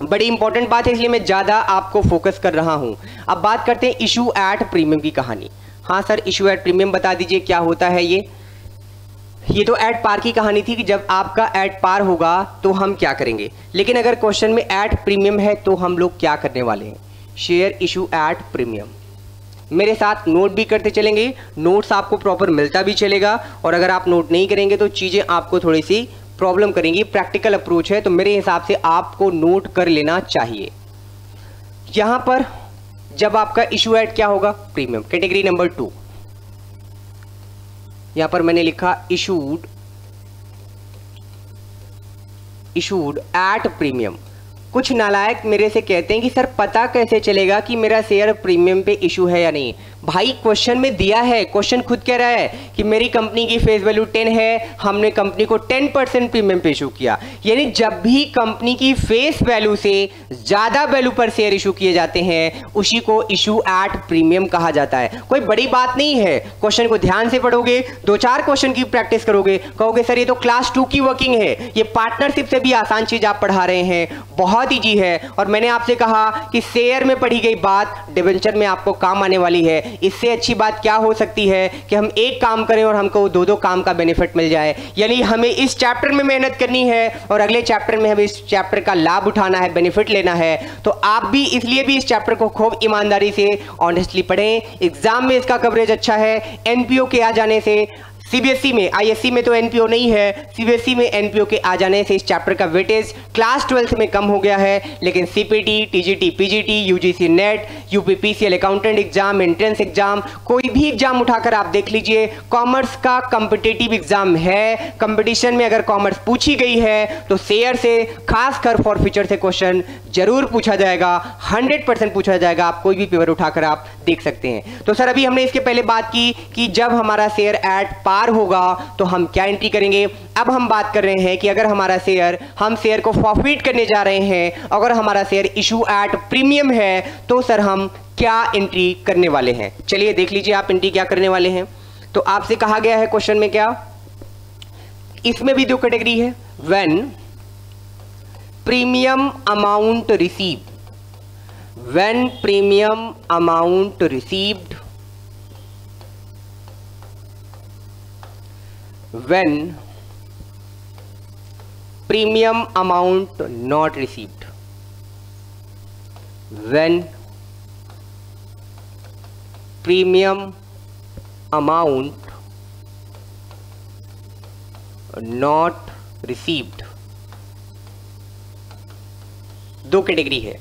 बड़ी इंपॉर्टेंट बात है इसलिए मैं ज़्यादा आपको फोकस कर रहा हूं। अब बात करते हैं इशू एट प्रीमियम की कहानी। हाँ सर, इशू एट प्रीमियम बता दीजिए क्या होता है ये तो एट पार की कहानी थी कि जब आपका एट पार होगा तो हम क्या करेंगे, लेकिन अगर क्वेश्चन में एट प्रीमियम है तो हम लोग क्या करने वाले हैं। शेयर इशू एट प्रीमियम, मेरे साथ नोट भी करते चलेंगे, नोट्स आपको प्रॉपर मिलता भी चलेगा, और अगर आप नोट नहीं करेंगे तो चीज़ें आपको थोड़ी सी प्रॉब्लम करेंगी। प्रैक्टिकल अप्रोच है तो मेरे हिसाब से आपको नोट कर लेना चाहिए। यहां पर जब आपका इशू एट क्या होगा, प्रीमियम, कैटेगरी नंबर 2, यहां पर मैंने लिखा इशूड एट प्रीमियम। कुछ नालायक मेरे से कहते हैं कि सर पता कैसे चलेगा कि मेरा शेयर प्रीमियम पे इशू है या नहीं। भाई क्वेश्चन में दिया है, क्वेश्चन खुद कह रहा है कि मेरी कंपनी की फेस वैल्यू 10 है, हमने कंपनी को 10% प्रीमियम पे इशू किया। यानी जब भी कंपनी की फेस वैल्यू से ज्यादा वैल्यू पर शेयर इशू किए जाते हैं उसी को इशू एट प्रीमियम कहा जाता है। कोई बड़ी बात नहीं है, क्वेश्चन को ध्यान से पढ़ोगे, 2-4 क्वेश्चन की प्रैक्टिस करोगे, कहोगे सर ये तो क्लास 2 की वर्किंग है, ये पार्टनरशिप से भी आसान चीज आप पढ़ा रहे हैं, बहुत ईजी है। और मैंने आपसे कहा कि शेयर में पढ़ी गई बात डिबेंचर में आपको काम आने वाली है। इससे अच्छी बात क्या हो सकती है कि हम एक काम करें और हमको 2-2 काम का बेनिफिट मिल जाए। यानी हमें इस चैप्टर में मेहनत करनी है और अगले चैप्टर में हमें इस चैप्टर का लाभ उठाना है, बेनिफिट लेना है। तो आप भी इसलिए भी इस चैप्टर को खूब ईमानदारी से ऑनेस्टली पढ़ें। एग्जाम में इसका कवरेज अच्छा है। एनपीओ के आ जाने से, सीबीएसई में, आईएससी में तो एनपीओ नहीं है, सीबीएसई में एनपीओ के आ जाने से इस चैप्टर का वेटेज क्लास 12 में कम हो गया है। लेकिन CPT, TGT, PGT, UGC net, UPPCL accountant exam, entrance exam, कोई भी एग्जाम उठाकर आप देख लीजिए, कॉमर्स का कॉम्पिटिटिव एग्जाम है। कंपटीशन में अगर कॉमर्स पूछी गई है तो शेयर से, खासकर फॉर फ्यूचर से क्वेश्चन जरूर पूछा जाएगा, 100% पूछा जाएगा। आप कोई भी पेपर उठाकर आप देख सकते हैं। तो सर अभी हमने इसके पहले बात की कि जब हमारा शेयर एट पार होगा तो हम क्या एंट्री करेंगे। अब हम बात कर रहे हैं कि अगर हमारा शेयर, हम शेयर को फॉरफिट करने जा रहे हैं, अगर हमारा शेयर इशू एट प्रीमियम है तो सर हम क्या एंट्री करने वाले हैं। चलिए देख लीजिए आप एंट्री क्या करने वाले हैं। तो आपसे कहा गया है क्वेश्चन में क्या, इसमें भी 2 कैटेगरी है। When premium amount received, when premium amount received, when premium amount not received, when premium amount not received। 2 category है।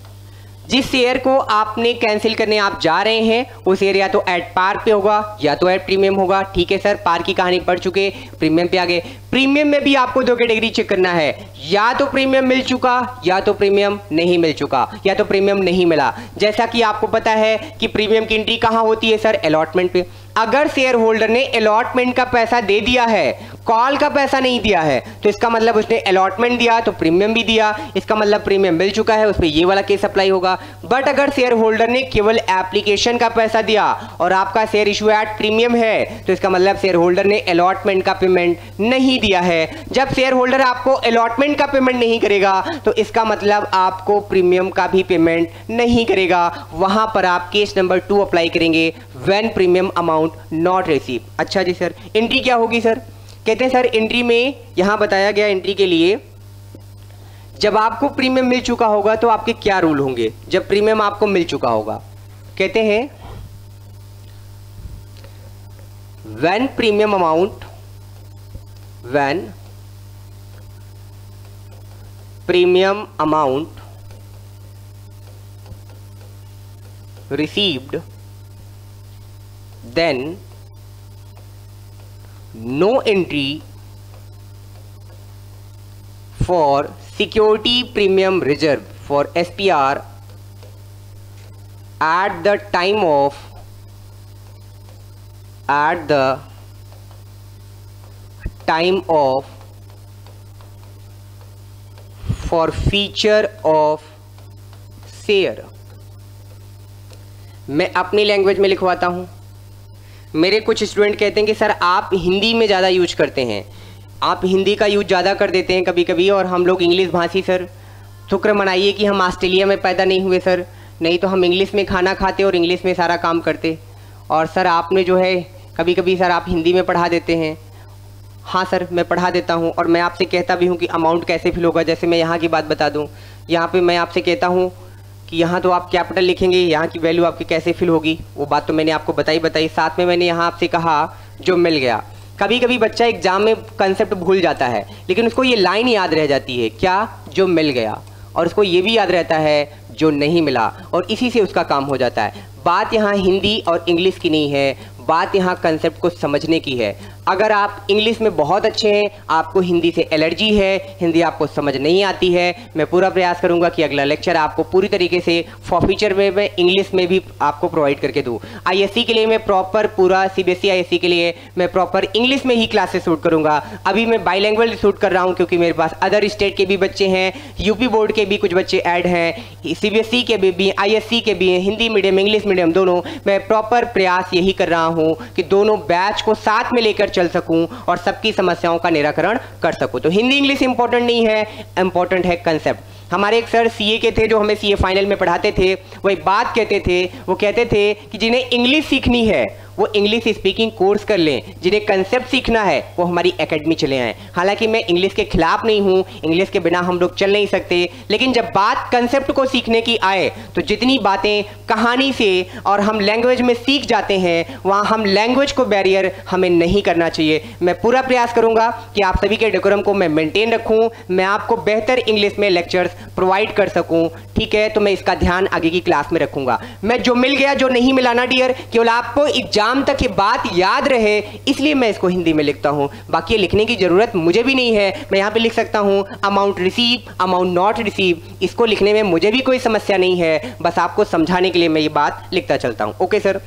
जिस शेयर को आपने कैंसिल करने आप जा रहे हैं वो शेयर या तो एट पार पे होगा या तो एट प्रीमियम होगा। ठीक है सर, पार की कहानी पढ़ चुके, प्रीमियम पे आ गए। प्रीमियम में भी आपको 2 कैटेगरी चेक करना है, या तो प्रीमियम मिल चुका या तो प्रीमियम नहीं मिल चुका, या तो प्रीमियम नहीं मिला। जैसा कि आपको पता है कि प्रीमियम की एंट्री कहां होती है सर, अलॉटमेंट पे। अगर शेयर होल्डर ने अलॉटमेंट का पैसा दे दिया है, कॉल का पैसा नहीं दिया है, तो इसका मतलब उसने अलॉटमेंट दिया तो प्रीमियम भी दिया, इसका मतलब प्रीमियम मिल चुका है, उस पर ये वाला केस अप्लाई होगा। बट अगर शेयर होल्डर ने केवल एप्लीकेशन का पैसा दिया और आपका शेयर इशू एट प्रीमियम है तो इसका मतलब शेयर होल्डर ने अलॉटमेंट का पेमेंट नहीं दिया है। जब शेयर होल्डर आपको अलॉटमेंट का पेमेंट नहीं करेगा तो इसका मतलब आपको प्रीमियम का भी पेमेंट नहीं करेगा। वहां पर आप केस नंबर 2 अप्लाई करेंगे, when premium amount not receive. अच्छा जी सर, एंट्री क्या होगी सर? कहते हैं सर एंट्री में यहां बताया गया एंट्री के लिए, जब आपको प्रीमियम मिल चुका होगा तो आपके क्या रूल होंगे जब प्रीमियम आपको मिल चुका होगा। कहते हैं when premium amount, when premium amount received, then no entry for security premium reserve for SPR at the time of forfeiture of share। मैं अपनी लैंग्वेज में लिखवाता हूँ। मेरे कुछ स्टूडेंट कहते हैं कि सर आप हिंदी में ज़्यादा यूज करते हैं, आप हिंदी का यूज ज़्यादा कर देते हैं कभी कभी, और हम लोग इंग्लिश भाषी सर। शुक्र मनाइए कि हम ऑस्ट्रेलिया में पैदा नहीं हुए सर, नहीं तो हम इंग्लिश में खाना खाते और इंग्लिश में सारा काम करते। और सर आपने जो है कभी कभी सर आप हिंदी में पढ़ा देते हैं। हाँ सर मैं पढ़ा देता हूँ, और मैं आपसे कहता भी हूँ कि अमाउंट कैसे फिल होगा। जैसे मैं यहाँ की बात बता दूँ, यहाँ पे मैं आपसे कहता हूँ कि यहाँ तो आप कैपिटल लिखेंगे, यहाँ की वैल्यू आपकी कैसे फिल होगी, वो बात तो मैंने आपको बताई। साथ में मैंने यहाँ आपसे कहा जो मिल गया। कभी कभी बच्चा एग्जाम में कंसेप्ट भूल जाता है, लेकिन उसको ये लाइन याद रह जाती है, क्या, जो मिल गया, और उसको ये भी याद रहता है जो नहीं मिला, और इसी से उसका काम हो जाता है। बात यहाँ हिंदी और इंग्लिश की नहीं है, बात यहाँ कंसेप्ट को समझने की है। अगर आप इंग्लिश में बहुत अच्छे हैं, आपको हिंदी से एलर्जी है, हिंदी आपको समझ नहीं आती है, मैं पूरा प्रयास करूंगा कि अगला लेक्चर आपको पूरी तरीके से फॉर्फीचर में मैं इंग्लिश में भी आपको प्रोवाइड करके दूँ। आईएससी के लिए मैं प्रॉपर पूरा सीबीएसई आईएससी के लिए मैं प्रॉपर इंग्लिश में ही क्लासेस शूट करूँगा। अभी मैं बाईलैंग्वेज शूट कर रहा हूँ क्योंकि मेरे पास अदर स्टेट के भी बच्चे हैं, यूपी बोर्ड के भी कुछ बच्चे ऐड हैं, सीबीएसई के भी आईएससी के भी हैं, हिंदी मीडियम इंग्लिश मीडियम दोनों। मैं प्रॉपर प्रयास यही कर रहा हूँ कि दोनों बैच को साथ में लेकर चल सकूं और सबकी समस्याओं का निराकरण कर सकूं। तो हिंदी इंग्लिश इंपॉर्टेंट नहीं है, इंपॉर्टेंट है कंसेप्ट। हमारे एक सर सीए के थे जो हमें सीए फाइनल में पढ़ाते थे, वो एक बात कहते थे, वो कहते थे कि जिन्हें इंग्लिश सीखनी है वो इंग्लिश स्पीकिंग कोर्स कर लें, जिन्हें कंसेप्ट सीखना है वो हमारी एकेडमी चले आएँ। हालांकि मैं इंग्लिश के खिलाफ नहीं हूँ, इंग्लिश के बिना हम लोग चल नहीं सकते, लेकिन जब बात कंसेप्ट को सीखने की आए तो जितनी बातें कहानी से और हम लैंग्वेज में सीख जाते हैं, वहाँ हम लैंग्वेज को बैरियर हमें नहीं करना चाहिए। मैं पूरा प्रयास करूँगा कि आप सभी के डेकोरम को मैं मेंटेन रखूँ, मैं आपको बेहतर इंग्लिश में लेक्चर्स प्रोवाइड कर सकूँ, ठीक है। तो मैं इसका ध्यान आगे की क्लास में रखूँगा। मैं जो मिल गया जो नहीं मिला ना डियर, केवल आपको एग्जाम तक ये बात याद रहे इसलिए मैं इसको हिंदी में लिखता हूं। बाकी ये लिखने की जरूरत मुझे भी नहीं है, मैं यहां पे लिख सकता हूं amount receive, amount not receive, इसको लिखने में मुझे भी कोई समस्या नहीं है, बस आपको समझाने के लिए मैं ये बात लिखता चलता हूं। ओके सर,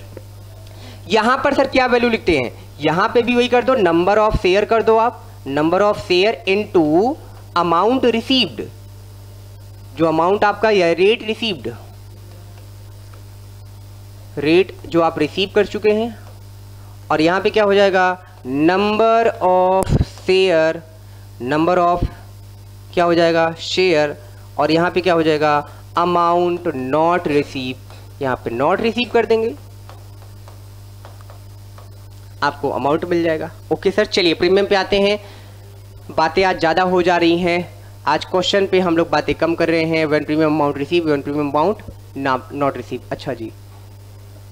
यहां पर सर क्या वैल्यू लिखते हैं, यहां पे भी वही कर दो, नंबर ऑफ शेयर कर दो आप, number of share into amount received, जो अमाउंट आपका या रेट रिसीव्ड, रेट जो आप रिसीव कर चुके हैं, और यहां पे क्या हो जाएगा number of share, number of क्या हो जाएगा शेयर, और यहां पे क्या हो जाएगा अमाउंट नॉट रिसीव, यहां पे नॉट रिसीव कर देंगे, आपको अमाउंट मिल जाएगा। ओके सर, चलिए प्रीमियम पे आते हैं। बातें आज ज़्यादा हो जा रही हैं, आज क्वेश्चन पे हम लोग बातें कम कर रहे हैं। One premium amount receive, one premium amount not receive. अच्छा जी,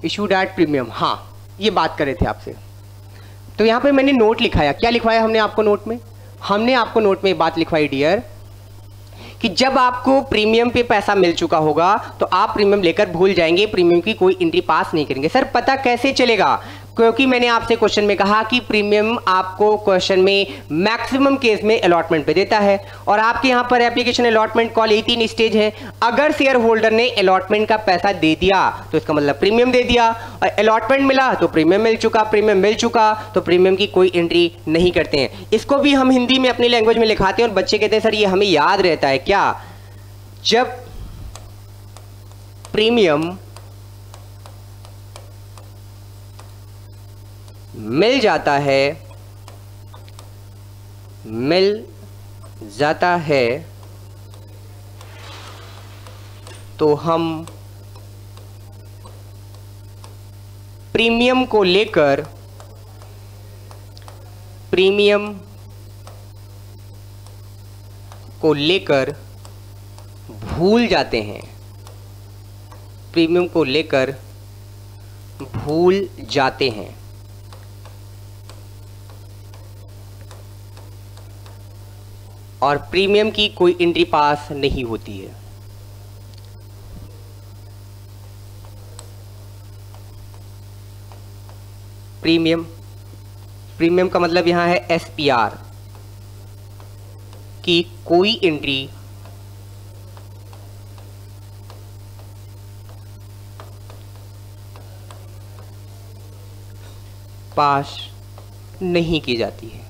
इशूड एट प्रीमियम, हाँ ये बात कर रहे थे आपसे। तो यहाँ पे मैंने नोट लिखाया, क्या लिखवाया हमने आपको नोट में, हमने आपको नोट में बात लिखवाई डियर कि जब आपको प्रीमियम पे पैसा मिल चुका होगा तो आप प्रीमियम लेकर भूल जाएंगे, प्रीमियम की कोई एंट्री पास नहीं करेंगे। सर पता कैसे चलेगा, क्योंकि मैंने आपसे क्वेश्चन में कहा कि प्रीमियम आपको क्वेश्चन में मैक्सिमम केस में अलॉटमेंट पे देता है, और आपके यहाँ पर एप्लीकेशन अलॉटमेंट कॉल यही 3 स्टेज है। अगर शेयर होल्डर ने अलॉटमेंट का पैसा दे दिया तो इसका मतलब प्रीमियम दे दिया, और अलॉटमेंट मिला तो प्रीमियम मिल चुका, प्रीमियम मिल चुका तो प्रीमियम की कोई एंट्री नहीं करते हैं। इसको भी हम हिंदी में अपनी लैंग्वेज में लिखाते हैं और बच्चे कहते हैं सर ये हमें याद रहता है क्या, जब प्रीमियम मिल जाता है तो हम प्रीमियम को लेकर भूल जाते हैं, प्रीमियम को लेकर भूल जाते हैं। और प्रीमियम की कोई एंट्री पास नहीं होती है। प्रीमियम का मतलब यहां है एसपीआर की कोई एंट्री पास नहीं की जाती है।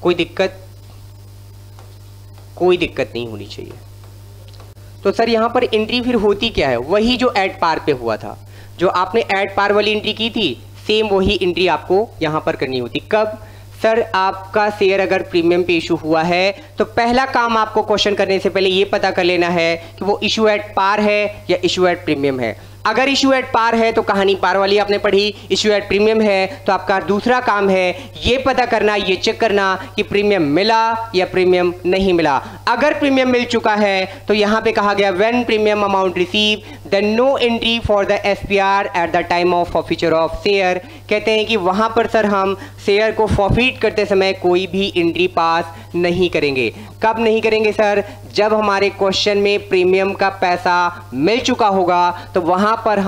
कोई दिक्कत नहीं होनी चाहिए। तो सर यहां पर एंट्री फिर होती क्या है? वही जो एट पार पे हुआ था, जो आपने एट पार वाली एंट्री की थी, सेम वही एंट्री आपको यहां पर करनी होती। कब? सर आपका शेयर अगर प्रीमियम पे इशू हुआ है तो पहला काम आपको क्वेश्चन करने से पहले ये पता कर लेना है कि वो इशू एट पार है या इशू एट प्रीमियम है। अगर इशू एट पार है तो कहानी पार वाली आपने पढ़ी, इशू एट प्रीमियम है तो आपका दूसरा काम है ये पता करना, ये चेक करना कि प्रीमियम मिला या प्रीमियम नहीं मिला। अगर प्रीमियम मिल चुका है तो यहां पे कहा गया when premium amount receive then no entry for the SPR at the time of forfeiture of share. कहते हैं कि वहां पर सर हम शेयर को फॉरफीट करते समय कोई भी एंट्री पास नहीं करेंगे। कब नहीं करेंगे सर? जब हमारे क्वेश्चन में प्रीमियम का पैसा मिल चुका होगा तो वहां पर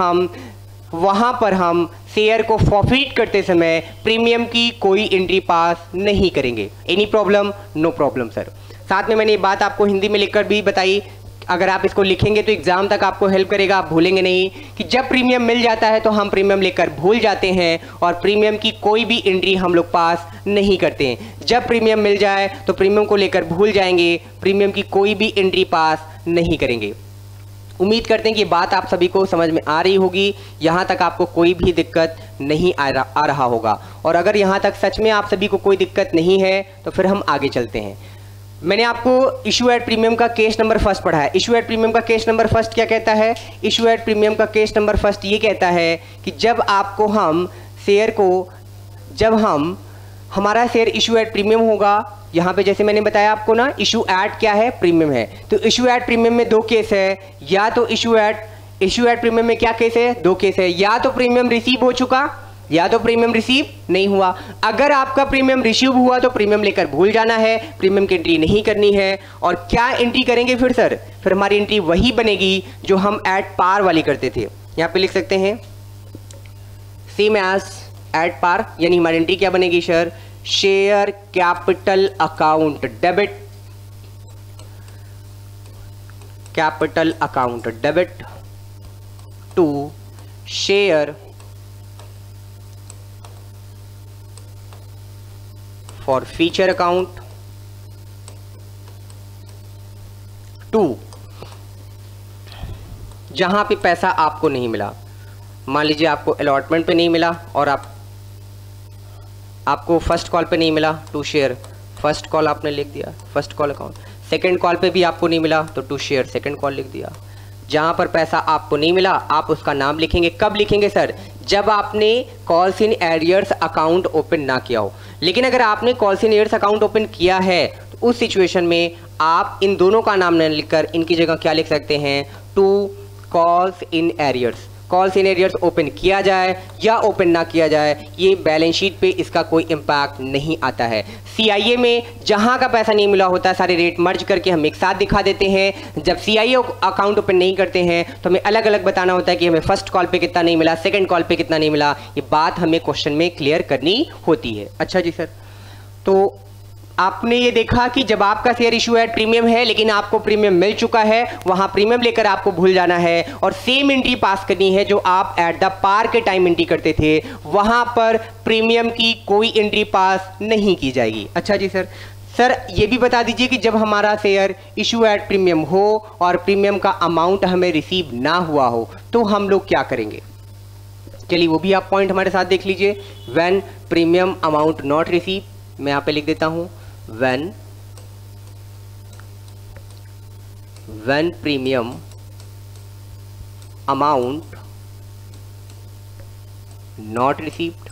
हम शेयर को फॉरफीट करते समय प्रीमियम की कोई एंट्री पास नहीं करेंगे। Any problem? No problem sir. साथ में मैंने ये बात आपको हिंदी में लिखकर भी बताई, अगर आप इसको लिखेंगे तो एग्जाम तक आपको हेल्प करेगा, आप भूलेंगे नहीं कि जब प्रीमियम मिल जाता है तो हम प्रीमियम लेकर भूल जाते हैं और प्रीमियम की कोई भी एंट्री हम लोग पास नहीं करते हैं। जब प्रीमियम मिल जाए तो प्रीमियम को लेकर भूल जाएंगे, प्रीमियम की कोई भी एंट्री पास नहीं करेंगे। उम्मीद करते हैं कि बात आप सभी को समझ में आ रही होगी, यहाँ तक आपको कोई भी दिक्कत नहीं आ रहा होगा। और अगर यहाँ तक सच में आप सभी को कोई दिक्कत नहीं है तो फिर हम आगे चलते हैं। मैंने आपको इशू एट प्रीमियम का केस नंबर फर्स्ट पढ़ा है। इशू एट प्रीमियम का केस नंबर फर्स्ट क्या कहता है? इशू एट प्रीमियम का केस नंबर फर्स्ट ये कहता है कि जब आपको हम शेयर को, जब हम हमारा शेयर इशू एट प्रीमियम होगा, यहाँ पे जैसे मैंने बताया आपको ना, इशू एट क्या है? प्रीमियम है। तो इशू एट प्रीमियम में दो केस है, या तो इशू एट प्रीमियम में क्या केस है? दो केस है, या तो प्रीमियम रिसीव हो चुका या तो प्रीमियम रिसीव नहीं हुआ। अगर आपका प्रीमियम रिसीव हुआ तो प्रीमियम लेकर भूल जाना है, प्रीमियम की एंट्री नहीं करनी है। और क्या एंट्री करेंगे फिर सर? फिर हमारी एंट्री वही बनेगी जो हम एट पार वाली करते थे। यहाँ पे लिख सकते हैं सेम एज एट पार, यानी हमारी एंट्री क्या बनेगी sir? Share capital account debit, capital account debit to share forfeiture account to, जहां पे पैसा आपको नहीं मिला। मान लीजिए आपको अलॉटमेंट पे नहीं मिला और आपको फर्स्ट कॉल पे नहीं मिला, टू शेयर फर्स्ट कॉल आपने लिख दिया, first call account. Second call पे भी आपको नहीं मिला तो टू शेयर सेकंड कॉल लिख दिया। जहां पर पैसा आपको नहीं मिला आप उसका नाम लिखेंगे। कब लिखेंगे सर? जब आपने calls in arrears account open ना किया हो। लेकिन अगर आपने calls in arrears account open किया है तो उस सिचुएशन में आप इन दोनों का नाम न लिखकर इनकी जगह क्या लिख सकते हैं? To calls in arrears. Calls in arrears open किया जाए या ओपन ना किया जाए, ये बैलेंस शीट पे इसका कोई इम्पैक्ट नहीं आता है। सीआईए में जहां का पैसा नहीं मिला होता सारे रेट मर्ज करके हम एक साथ दिखा देते हैं। जब सीआईए अकाउंट ओपन नहीं करते हैं तो हमें अलग अलग बताना होता है कि हमें फर्स्ट कॉल पे कितना नहीं मिला, सेकंड कॉल पे कितना नहीं मिला। ये बात हमें क्वेश्चन में क्लियर करनी होती है। अच्छा जी सर, तो आपने ये देखा कि जब आपका शेयर इशू एट प्रीमियम है लेकिन आपको प्रीमियम मिल चुका है, वहां प्रीमियम लेकर आपको भूल जाना है और सेम एंट्री पास करनी है जो आप एट द पार के टाइम एंट्री करते थे। वहां पर प्रीमियम की कोई एंट्री पास नहीं की जाएगी। अच्छा जी सर, सर ये भी बता दीजिए कि जब हमारा शेयर इशू एट प्रीमियम हो और प्रीमियम का अमाउंट हमें रिसीव ना हुआ हो तो हम लोग क्या करेंगे? चलिए वो भी आप पॉइंट हमारे साथ देख लीजिए। When premium amount not receive, मैं यहां पे लिख देता हूं when premium amount not received,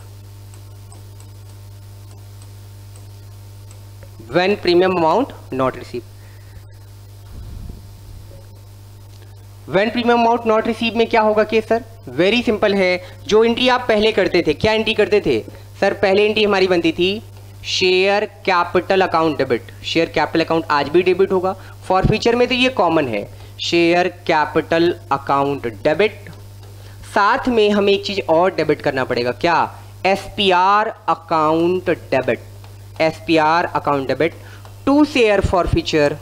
when premium amount not received, when premium amount not received में क्या होगा केस सर? वेरी सिंपल है। जो एंट्री आप पहले करते थे, क्या एंट्री करते थे सर? पहले एंट्री हमारी बनती थी share capital account debit. Share capital account आज भी डेबिट होगा, फॉर फ्यूचर में तो ये कॉमन है, शेयर कैपिटल अकाउंट डेबिट। साथ में हमें एक चीज और डेबिट करना पड़ेगा, क्या? SPR account debit, SPR account debit to share forfeiture.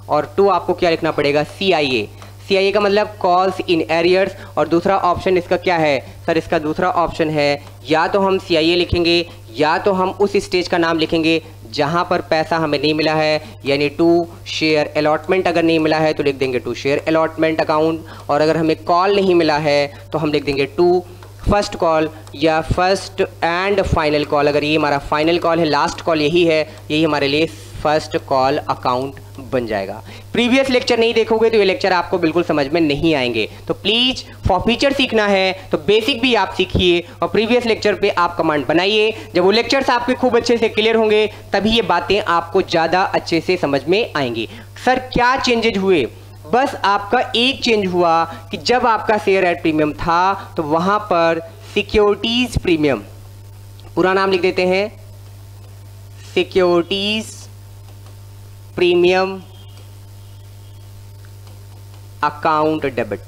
और टू आपको क्या लिखना पड़ेगा? सीआईए, CIA का मतलब कॉल्स इन एरियर्स, और दूसरा ऑप्शन इसका क्या है सर? इसका दूसरा ऑप्शन है या तो हम CIA लिखेंगे या तो हम उस स्टेज का नाम लिखेंगे जहां पर पैसा हमें नहीं मिला है, यानी टू शेयर अलॉटमेंट अगर नहीं मिला है तो लिख देंगे टू शेयर अलॉटमेंट अकाउंट, और अगर हमें कॉल नहीं मिला है तो हम लिख देंगे टू फर्स्ट कॉल या फर्स्ट एंड फाइनल कॉल। अगर ये हमारा फाइनल कॉल है, लास्ट कॉल यही है, यही हमारे लिए फर्स्ट कॉल अकाउंट बन जाएगा। प्रीवियस लेक्चर नहीं देखोगे तो ये लेक्चर आपको बिल्कुल समझ में नहीं आएंगे, तो प्लीज फॉरफीचर सीखना है तो बेसिक भी आप सीखिए और प्रीवियस लेक्चर पे आप कमांड बनाइए। जब वो लेक्चर्स आपके खूब अच्छे से क्लियर होंगे तभी ये बातें आपको ज़्यादा अच्छे से समझ में आएंगी। सर क्या चेंजेज हुए? बस आपका एक चेंज हुआ कि जब आपका शेयर एट प्रीमियम था तो वहां पर सिक्योरिटीज प्रीमियम, पूरा नाम लिख देते हैं, securities premium account debit,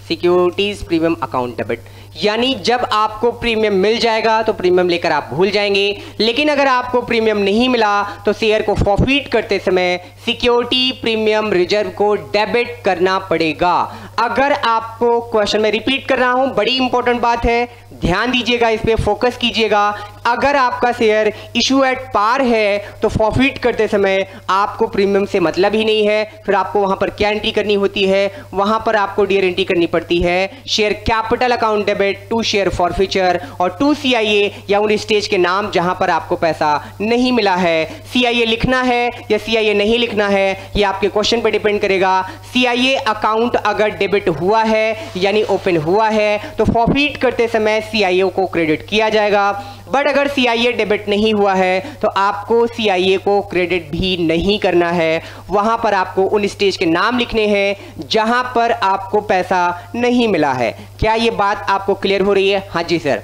securities premium account debit, यानी जब आपको प्रीमियम मिल जाएगा तो प्रीमियम लेकर आप भूल जाएंगे, लेकिन अगर आपको प्रीमियम नहीं मिला तो शेयर को फॉरफीट करते समय सिक्योरिटी प्रीमियम रिजर्व को डेबिट करना पड़ेगा। अगर आपको क्वेश्चन में रिपीट कर रहा हूं, बड़ी इंपॉर्टेंट बात है, ध्यान दीजिएगा, इस पे फोकस कीजिएगा। अगर आपका शेयर इशू एट पार है तो फॉरफीट करते समय आपको प्रीमियम से मतलब ही नहीं है, फिर आपको वहां पर क्या एंट्री करनी होती है? वहां पर आपको डियर एंट्री करनी पड़ती है share capital account debit to share forfeiture और टू CIA या उन स्टेज के नाम जहां पर आपको पैसा नहीं मिला है। CIA लिखना है या CIA नहीं लिखना है ये आपके क्वेश्चन पर डिपेंड करेगा। CIA अकाउंट अगर डेबिट हुआ है यानी ओपन हुआ है तो फॉरफीट करते समय CIA को क्रेडिट किया जाएगा, बट अगर CIA डेबिट नहीं हुआ है तो आपको CIA को क्रेडिट भी नहीं करना है। वहां पर आपको उन स्टेज के नाम लिखने हैं जहां पर आपको पैसा नहीं मिला है। क्या ये बात आपको क्लियर हो रही है? हाँ जी सर।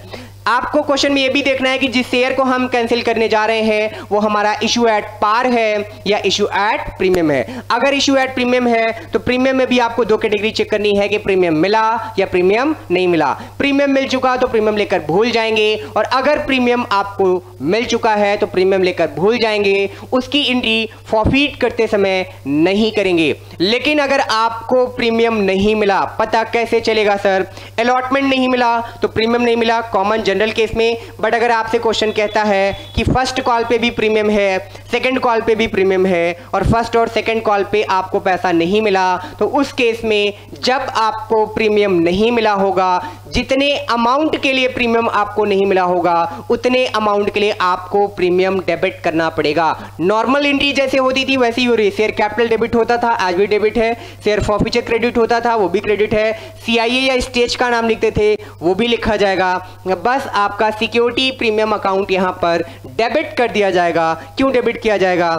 आपको क्वेश्चन में ये भी देखना है कि जिस शेयर को हम कैंसिल करने जा रहे हैं वो हमारा इशू एट पार है या इशू एट प्रीमियम है। अगर इशू एट प्रीमियम है तो प्रीमियम में भी आपको दो कैटेगरी चेक करनी है कि प्रीमियम मिला या प्रीमियम नहीं मिला। प्रीमियम मिल चुका तो प्रीमियम लेकर भूल जाएंगे, और अगर प्रीमियम आपको मिल चुका है तो प्रीमियम लेकर भूल जाएंगे, उसकी एंट्री फॉरफीट करते समय नहीं करेंगे। लेकिन अगर आपको प्रीमियम नहीं मिला, पता कैसे चलेगा सर? अलॉटमेंट नहीं मिला तो प्रीमियम नहीं मिला, कॉमन जनरल केस में। बट अगर आपसे क्वेश्चन कहता है कि फर्स्ट कॉल पे भी प्रीमियम है, सेकंड कॉल पे भी प्रीमियम है और फर्स्ट और सेकंड कॉल पे आपको पैसा नहीं मिला, तो उस केस में जब आपको प्रीमियम नहीं मिला होगा, जितने अमाउंट के लिए प्रीमियम आपको नहीं मिला होगा उतने अमाउंट के लिए आपको प्रीमियम डेबिट करना पड़ेगा। नॉर्मल एंट्री जैसे होती थी वैसी ही हो रही है। शेयर कैपिटल डेबिट होता था, आज भी डेबिट है। शेयर फॉरफीचर क्रेडिट होता था, वो भी क्रेडिट है। CIA या स्टेज का नाम लिखते थे, वो भी लिखा जाएगा। बस आपका सिक्योरिटी प्रीमियम अकाउंट यहां पर डेबिट कर दिया जाएगा। क्यों डेबिट किया जाएगा?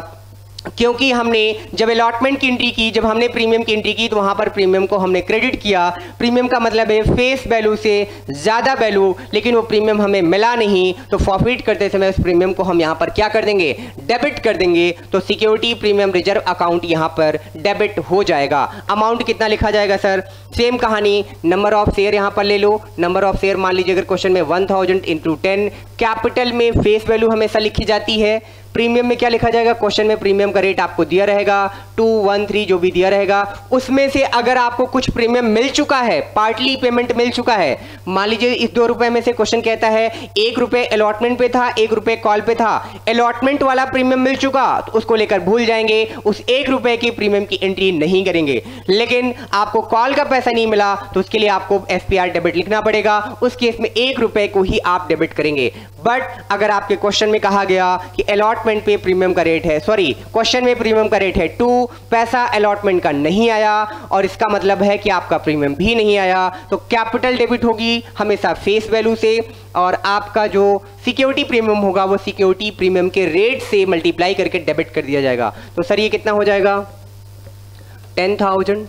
क्योंकि हमने जब अलॉटमेंट की एंट्री की, जब हमने प्रीमियम की एंट्री की तो वहां पर प्रीमियम को हमने क्रेडिट किया। प्रीमियम का मतलब है फेस वैल्यू से ज्यादा वैल्यू, लेकिन वो प्रीमियम हमें मिला नहीं, तो फॉरफीट करते समय उस प्रीमियम को हम यहां पर क्या कर देंगे? डेबिट कर देंगे। तो सिक्योरिटी प्रीमियम रिजर्व अकाउंट यहां पर डेबिट हो जाएगा। अमाउंट कितना लिखा जाएगा सर? सेम कहानी, नंबर ऑफ शेयर यहां पर ले लो। नंबर ऑफ शेयर मान लीजिए अगर क्वेश्चन में 1000 इंटू 10, कैपिटल में फेस वैल्यू हमेशा लिखी जाती है। प्रीमियम में क्या लिखा जाएगा? क्वेश्चन में प्रीमियम का रेट आपको दिया रहेगा 213 जो भी दिया रहेगा, उसमें से अगर आपको कुछ प्रीमियम मिल चुका है, पार्टली पेमेंट मिल चुका है, मान लीजिए इस 2 रुपए में से क्वेश्चन कहता है 1 रुपए अलॉटमेंट पे था, 1 रुपए कॉल पे था, अलॉटमेंट वाला प्रीमियम मिल चुका तो उसको लेकर भूल जाएंगे, उस 1 रुपए की प्रीमियम की एंट्री नहीं करेंगे। लेकिन आपको कॉल का पैसा नहीं मिला तो उसके लिए आपको FPR डेबिट लिखना पड़ेगा, उस केस में 1 रुपए को ही आप डेबिट करेंगे। बट अगर आपके क्वेश्चन में कहा गया कि अलॉटमेंट पे प्रीमियम का रेट है, सॉरी क्वेश्चन में प्रीमियम का रेट है 2, पैसा अलॉटमेंट का नहीं आया और इसका मतलब है कि आपका प्रीमियम भी नहीं आया, तो कैपिटल डेबिट होगी हमेशा फेस वैल्यू से, और आपका जो सिक्योरिटी प्रीमियम होगा वो सिक्योरिटी प्रीमियम के रेट से मल्टीप्लाई करके डेबिट कर दिया जाएगा। तो सर ये कितना हो जाएगा? 10,000।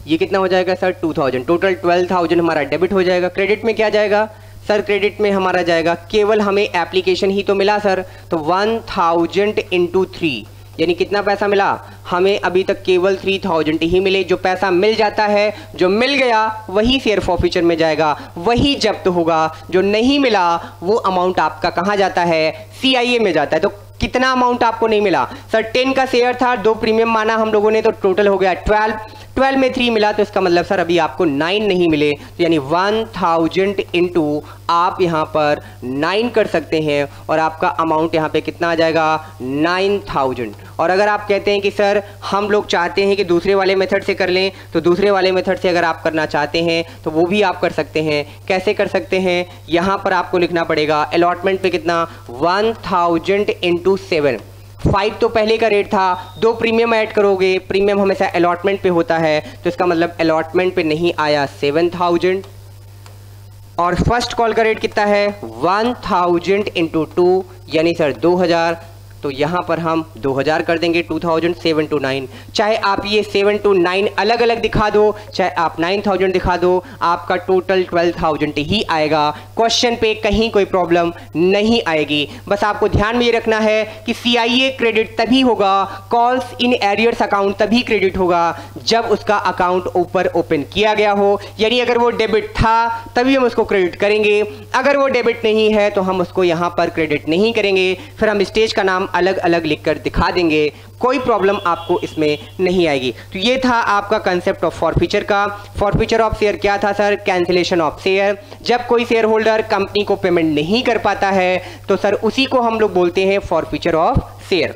ये कितना हो जाएगा सर? 2,000। टोटल 12,000 हमारा डेबिट हो जाएगा। क्रेडिट में क्या जाएगा सर? क्रेडिट में हमारा जाएगा, केवल हमें एप्लीकेशन ही तो मिला सर, तो 1000 इंटू 3 यानी कितना पैसा मिला? हमें अभी तक केवल 3000 ही मिले। जो पैसा मिल जाता है, जो मिल गया वही शेयर फॉरफीचर में जाएगा, वही जब्त होगा। जो नहीं मिला वो अमाउंट आपका कहाँ जाता है? CIA में जाता है। तो कितना अमाउंट आपको नहीं मिला सर? 10 का शेयर था, 2 प्रीमियम माना हम लोगों ने, तो टोटल हो गया 12। 12 में 3 मिला तो इसका मतलब सर अभी आपको 9 नहीं मिले, तो यानी 1000 इंटू आप यहाँ पर 9 कर सकते हैं और आपका अमाउंट यहाँ पे कितना आ जाएगा 9000। और अगर आप कहते हैं कि सर हम लोग चाहते हैं कि दूसरे वाले मेथड से कर लें, तो दूसरे वाले मेथड से अगर आप करना चाहते हैं तो वो भी आप कर सकते हैं। कैसे कर सकते हैं, यहाँ पर आपको लिखना पड़ेगा अलॉटमेंट पे कितना 1000 इंटू 7। 5 तो पहले का रेट था, 2 प्रीमियम ऐड करोगे, प्रीमियम हमेशा अलॉटमेंट पे होता है, तो इसका मतलब अलॉटमेंट पे नहीं आया 7000। और फर्स्ट कॉल का रेट कितना है 1000 इंटू 2 यानी सर 2000, तो यहाँ पर हम 2000 कर देंगे 2000 7 to 9। चाहे आप ये 7 to 9 अलग अलग दिखा दो, चाहे आप 9000 दिखा दो, आपका टोटल 12000 ही आएगा। क्वेश्चन पे कहीं कोई प्रॉब्लम नहीं आएगी। बस आपको ध्यान में ये रखना है कि CIA क्रेडिट तभी होगा, कॉल्स इन एरियर्स अकाउंट तभी क्रेडिट होगा जब उसका अकाउंट ऊपर ओपन किया गया हो, यानी अगर वो डेबिट था तभी हम उसको क्रेडिट करेंगे, अगर वो डेबिट नहीं है तो हम उसको यहाँ पर क्रेडिट नहीं करेंगे। फिर हम स्टेज का नाम अलग अलग लिखकर दिखा देंगे, कोई प्रॉब्लम आपको इसमें नहीं आएगी। तो ये था आपका कंसेप्ट ऑफ फॉरफीचर का। फॉरफीचर ऑफ शेयर क्या था सर, कैंसिलेशन ऑफ शेयर। जब कोई शेयर होल्डर कंपनी को पेमेंट नहीं कर पाता है तो सर उसी को हम लोग बोलते हैं फॉरफीचर ऑफ शेयर।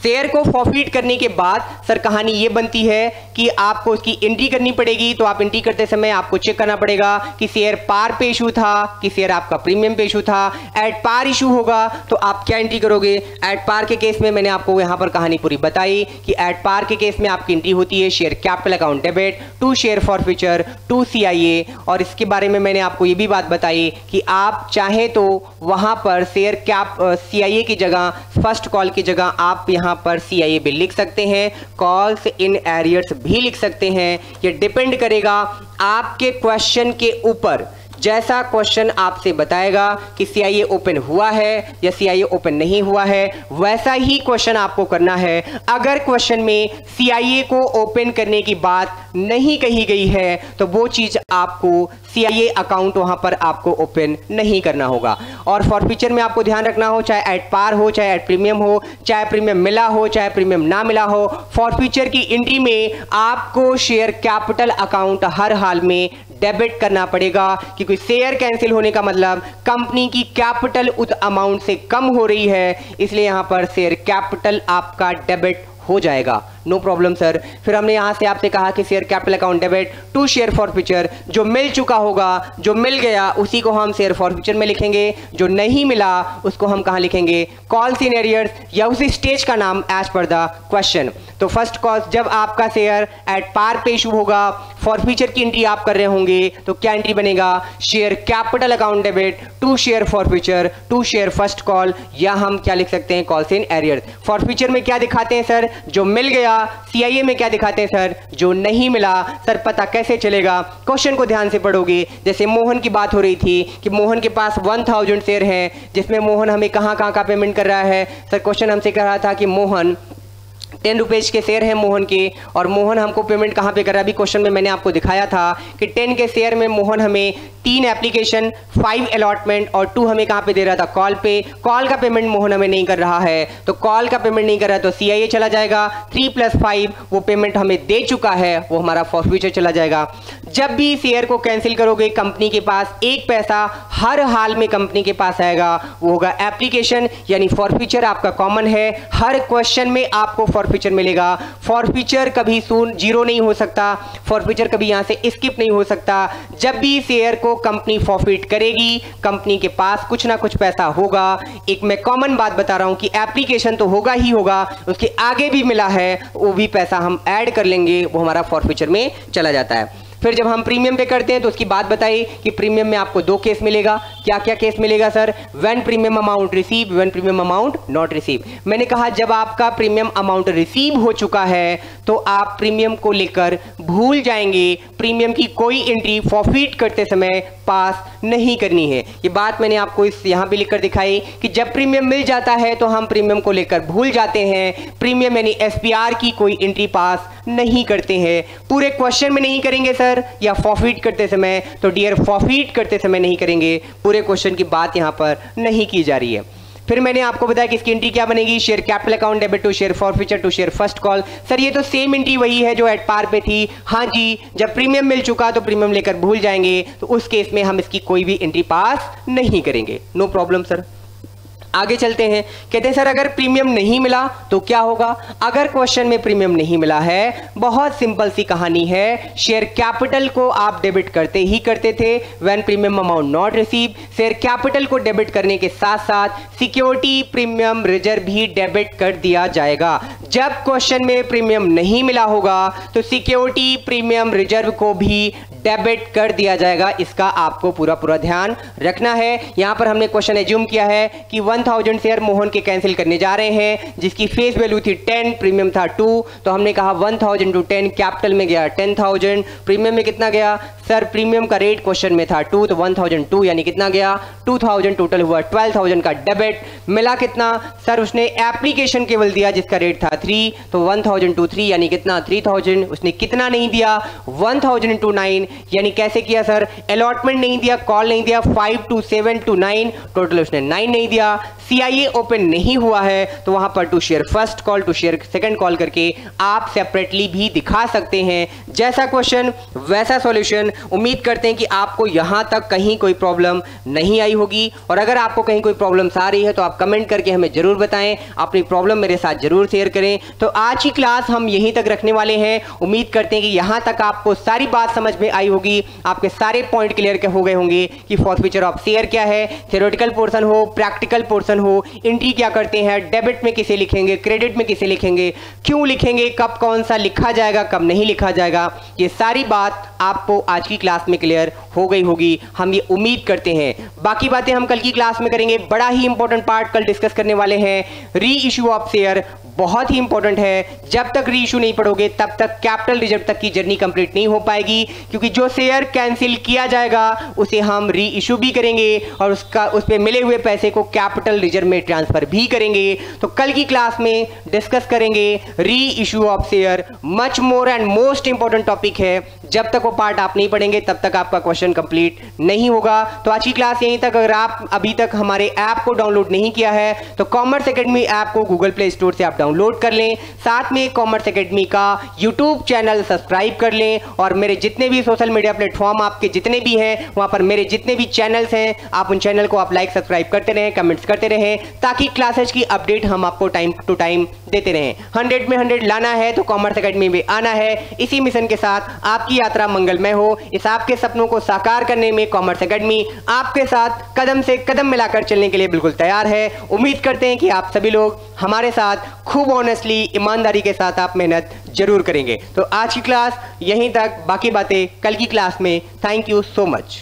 शेयर को फॉरफीट करने के बाद सर कहानी ये बनती है कि आपको उसकी एंट्री करनी पड़ेगी। तो आप एंट्री करते समय आपको चेक करना पड़ेगा कि शेयर पार पे इशू था कि शेयर आपका प्रीमियम पे इशू था। एट पार इशू होगा तो आप क्या एंट्री करोगे। एट पार के केस में मैंने आपको यहाँ पर कहानी पूरी बताई कि एट पार के केस में आपकी एंट्री होती है share capital account debit to share forfeiture to CIA। और इसके बारे में मैंने आपको ये भी बात बताई कि आप चाहे तो वहाँ पर शेयर CIA की जगह, फर्स्ट कॉल की जगह आप यहाँ पर CIA बिल लिख सकते हैं, कॉल्स इन एरियर्स भी लिख सकते हैं। ये डिपेंड करेगा आपके क्वेश्चन के ऊपर। जैसा क्वेश्चन आपसे बताएगा कि CIA ओपन हुआ है या CIA ओपन नहीं हुआ है, वैसा ही क्वेश्चन आपको करना है। अगर क्वेश्चन में CIA को ओपन करने की बात नहीं कही गई है तो वो चीज आपको CIA अकाउंट वहां पर आपको ओपन नहीं करना होगा। और फॉरफीचर में आपको ध्यान रखना हो, चाहे एट पार हो, चाहे एट प्रीमियम हो, चाहे प्रीमियम मिला हो, चाहे प्रीमियम ना मिला हो, फॉरफीचर की एंट्री में आपको शेयर कैपिटल अकाउंट हर हाल में डेबिट करना पड़ेगा, क्योंकि शेयर कैंसिल होने का मतलब कंपनी की कैपिटल उस अमाउंट से कम हो रही है, इसलिए यहां पर शेयर कैपिटल आपका डेबिट हो जाएगा। No problem sir. फिर हमने यहां से आपसे कहा कि share capital account debit to share forfeiture, जो मिल चुका होगा, जो मिल गया उसी को हम शेयर फॉरफीचर में लिखेंगे, जो नहीं मिला उसको हम कहां लिखेंगे, कॉल्स इन एरियर्स या उसी स्टेज का नाम एज पर द क्वेश्चन। तो फर्स्ट कॉल जब आपका शेयर एट पार पे इशू होगा, फॉरफीचर की एंट्री आप कर रहे होंगे तो क्या एंट्री बनेगा, share capital account debit to share forfeiture to share first call, या हम क्या लिख सकते हैं कॉल्स इन एरियर्स। फॉरफीचर में क्या दिखाते हैं सर, जो मिल गया। CIA में क्या दिखाते हैं सर, जो नहीं मिला। सर पता कैसे चलेगा, क्वेश्चन को ध्यान से पढ़ोगे। जैसे मोहन की बात हो रही थी कि मोहन के पास 1000 शेयर हैं, जिसमें मोहन हमें कहां कहां का पेमेंट कर रहा है। सर क्वेश्चन हमसे कह रहा था कि मोहन 10 रुपीज के शेयर हैं मोहन के, और मोहन हमको पेमेंट कहाँ पे कर रहा है। अभी क्वेश्चन में मैंने आपको दिखाया था कि 10 के शेयर में मोहन हमें 3 एप्लीकेशन, 5 अलॉटमेंट और 2 हमें कहाँ पे दे रहा था, कॉल पे। कॉल का पेमेंट मोहन हमें नहीं कर रहा है, तो कॉल का पेमेंट नहीं कर रहा है तो CIA चला जाएगा। 3 + 5 वो पेमेंट हमें दे चुका है, वो हमारा फॉरफीचर चला जाएगा। जब भी शेयर को कैंसिल करोगे कंपनी के पास एक पैसा हर हाल में कंपनी के पास आएगा, वो होगा एप्लीकेशन, यानी फॉरफीचर आपका कॉमन है। हर क्वेश्चन में आपको फॉरफीचर मिलेगा। फॉरफीचर कभी जीरो नहीं हो सकता, फॉरफीचर कभी यहां से स्किप नहीं हो सकता। जब भी शेयर को कंपनी फॉरफीट करेगी, कंपनी के पास कुछ ना कुछ पैसा होगा। एक मैं कॉमन बात बता रहा हूं कि एप्लीकेशन तो होगा ही होगा, उसके आगे भी मिला है वो भी पैसा हम ऐड कर लेंगे, वो हमारा फॉरफीचर में चला जाता है। फिर जब हम प्रीमियम पे करते हैं तो उसकी बात बताइए कि प्रीमियम में आपको 2 केस मिलेगा। क्या क्या केस मिलेगा sir, when premium amount receive, when premium amount not receive. मैंने कहा जब आपका प्रीमियम अमाउंट रिसीव हो चुका है तो आप प्रीमियम को लेकर भूल जाएंगे, प्रीमियम की कोई एंट्री फॉरफीट करते समय पास नहीं करनी है। ये बात मैंने आपको इस यहां भी लिखकर दिखाई कि जब प्रीमियम मिल जाता है तो हम प्रीमियम को लेकर भूल जाते हैं, प्रीमियम यानी SPR की कोई एंट्री पास नहीं करते हैं। पूरे क्वेश्चन में नहीं करेंगे सर, या फॉरफीट करते समय, तो डियर फॉरफीट करते समय नहीं करेंगे, पूरे क्वेश्चन की बात यहां पर नहीं की जा रही है। फिर मैंने आपको बताया कि इसकी एंट्री क्या बनेगी, share capital account debit to share forfeiture to share first call. Sir ये तो सेम एंट्री वही है जो एट पार पे थी। हाँ जी, जब प्रीमियम मिल चुका तो प्रीमियम लेकर भूल जाएंगे, तो उस केस में हम इसकी कोई भी एंट्री पास नहीं करेंगे। No problem sir. आगे चलते हैं। कहते हैं सर अगर प्रीमियम नहीं मिला तो क्या होगा। अगर क्वेश्चन में प्रीमियम नहीं मिला है, बहुत सिंपल सी कहानी है, शेयर कैपिटल को आप डेबिट करते ही करते थे when premium amount not receive. Share capital को डेबिट करने के साथ साथ सिक्योरिटी प्रीमियम रिजर्व भी डेबिट कर दिया जाएगा। जब क्वेश्चन में प्रीमियम नहीं मिला होगा तो सिक्योरिटी प्रीमियम रिजर्व को भी डेबिट कर दिया जाएगा। इसका आपको पूरा ध्यान रखना है। यहां पर हमने क्वेश्चन एज्यूम किया है कि 1000 शेयर मोहन के कैंसिल करने जा रहे हैं, जिसकी फेस वैल्यू थी 10, प्रीमियम था 2, तो हमने कहा 1000 टू 10, कैपिटल में गया 10,000, प्रीमियम में कितना गया सर, प्रीमियम का रेट क्वेश्चन में था 2, तो 1002 यानी कितना गया 2000, टोटल हुआ 12,000 का डेबिट। मिला कितना सर, उसने एप्लीकेशन केवल दिया जिसका रेट था 3, तो 1000 टू 3 यानी कितना 3000। उसने कितना नहीं दिया 1000 टू 9, यानी कैसे किया सर, अलॉटमेंट नहीं दिया, कॉल नहीं दिया, 5 टू 7 टू 9, टोटल उसने 9 नहीं दिया। CIA ओपन नहीं हुआ है तो वहां पर to share first call to share second call करके आप सेपरेटली भी दिखा सकते हैं। जैसा क्वेश्चन वैसा सॉल्यूशन। उम्मीद करते हैं कि आपको यहां तक कहीं कोई प्रॉब्लम नहीं आई होगी, और अगर आपको कहीं कोई प्रॉब्लम्स आ रही है तो आप कमेंट करके हमें जरूर बताएं, अपनी प्रॉब्लम मेरे साथ जरूर शेयर करें। तो आज की क्लास हम यहीं तक रखने वाले हैं। उम्मीद करते हैं कि यहां तक आपको सारी बात समझ में आई होगी, आपके सारे पॉइंट क्लियर हो गए होंगे कि फॉरफीचर ऑफ शेयर क्या है, थ्योरेटिकल पोर्शन हो, प्रैक्टिकल पोर्शन हो, एंट्री क्या करते हैं, डेबिट में किसे लिखेंगे, क्रेडिट में किसे लिखेंगे, क्यों लिखेंगे, कब कौन सा लिखा जाएगा, कब नहीं लिखा जाएगा, ये सारी बात आपको आज की क्लास में क्लियर हो गई होगी, हम ये उम्मीद करते हैं। बाकी बातें हम कल की क्लास में करेंगे। बड़ा ही इंपॉर्टेंट पार्ट कल डिस्कस करने वाले हैं, री इश्यू ऑफ शेयर। बहुत ही इंपॉर्टेंट है, जब तक री इशू नहीं पढ़ोगे तब तक कैपिटल रिजर्व तक की जर्नी कंप्लीट नहीं हो पाएगी, क्योंकि जो शेयर कैंसिल किया जाएगा उसे हम री इशू भी करेंगे और उस पे मिले हुए पैसे को कैपिटल रिजर्व में ट्रांसफर भी करेंगे। तो कल की क्लास में डिस्कस करेंगे री issue of share. Much more and most important topic है, जब तक वो पार्ट आप नहीं पढ़ेंगे तब तक आपका क्वेश्चन कंप्लीट नहीं होगा। तो आज की क्लास यहीं तक। अगर आप अभी तक हमारे ऐप को डाउनलोड नहीं किया है तो कॉमर्स एकेडमी ऐप को गूगल प्ले स्टोर से आप डाउनलोड कर लें, साथ में कॉमर्स एकेडमी का यूट्यूब चैनल सब्सक्राइब कर लें, और मेरे जितने भी सोशल मीडिया प्लेटफॉर्म आपके जितने भी हैं वहां पर मेरे जितने भी चैनल्स हैं आप उन चैनल को आप लाइक सब्सक्राइब करते रहें, कमेंट्स करते रहें, ताकि क्लासेज की अपडेट हम आपको टाइम टू टाइम देते रहें। 100 में 100 लाना है तो कॉमर्स एकेडमी में आना है। इसी मिशन के साथ आपकी यात्रा मंगलमय हो। इस आपके सपनों को साकार करने में कॉमर्स एकेडमी आपके साथ कदम से कदम मिलाकर चलने के लिए बिल्कुल तैयार है। उम्मीद करते हैं कि आप सभी लोग हमारे साथ खूब ऑनेस्टली ईमानदारी के साथ आप मेहनत जरूर करेंगे। तो आज की क्लास यहीं तक, बाकी बातें कल की क्लास में। Thank you so much.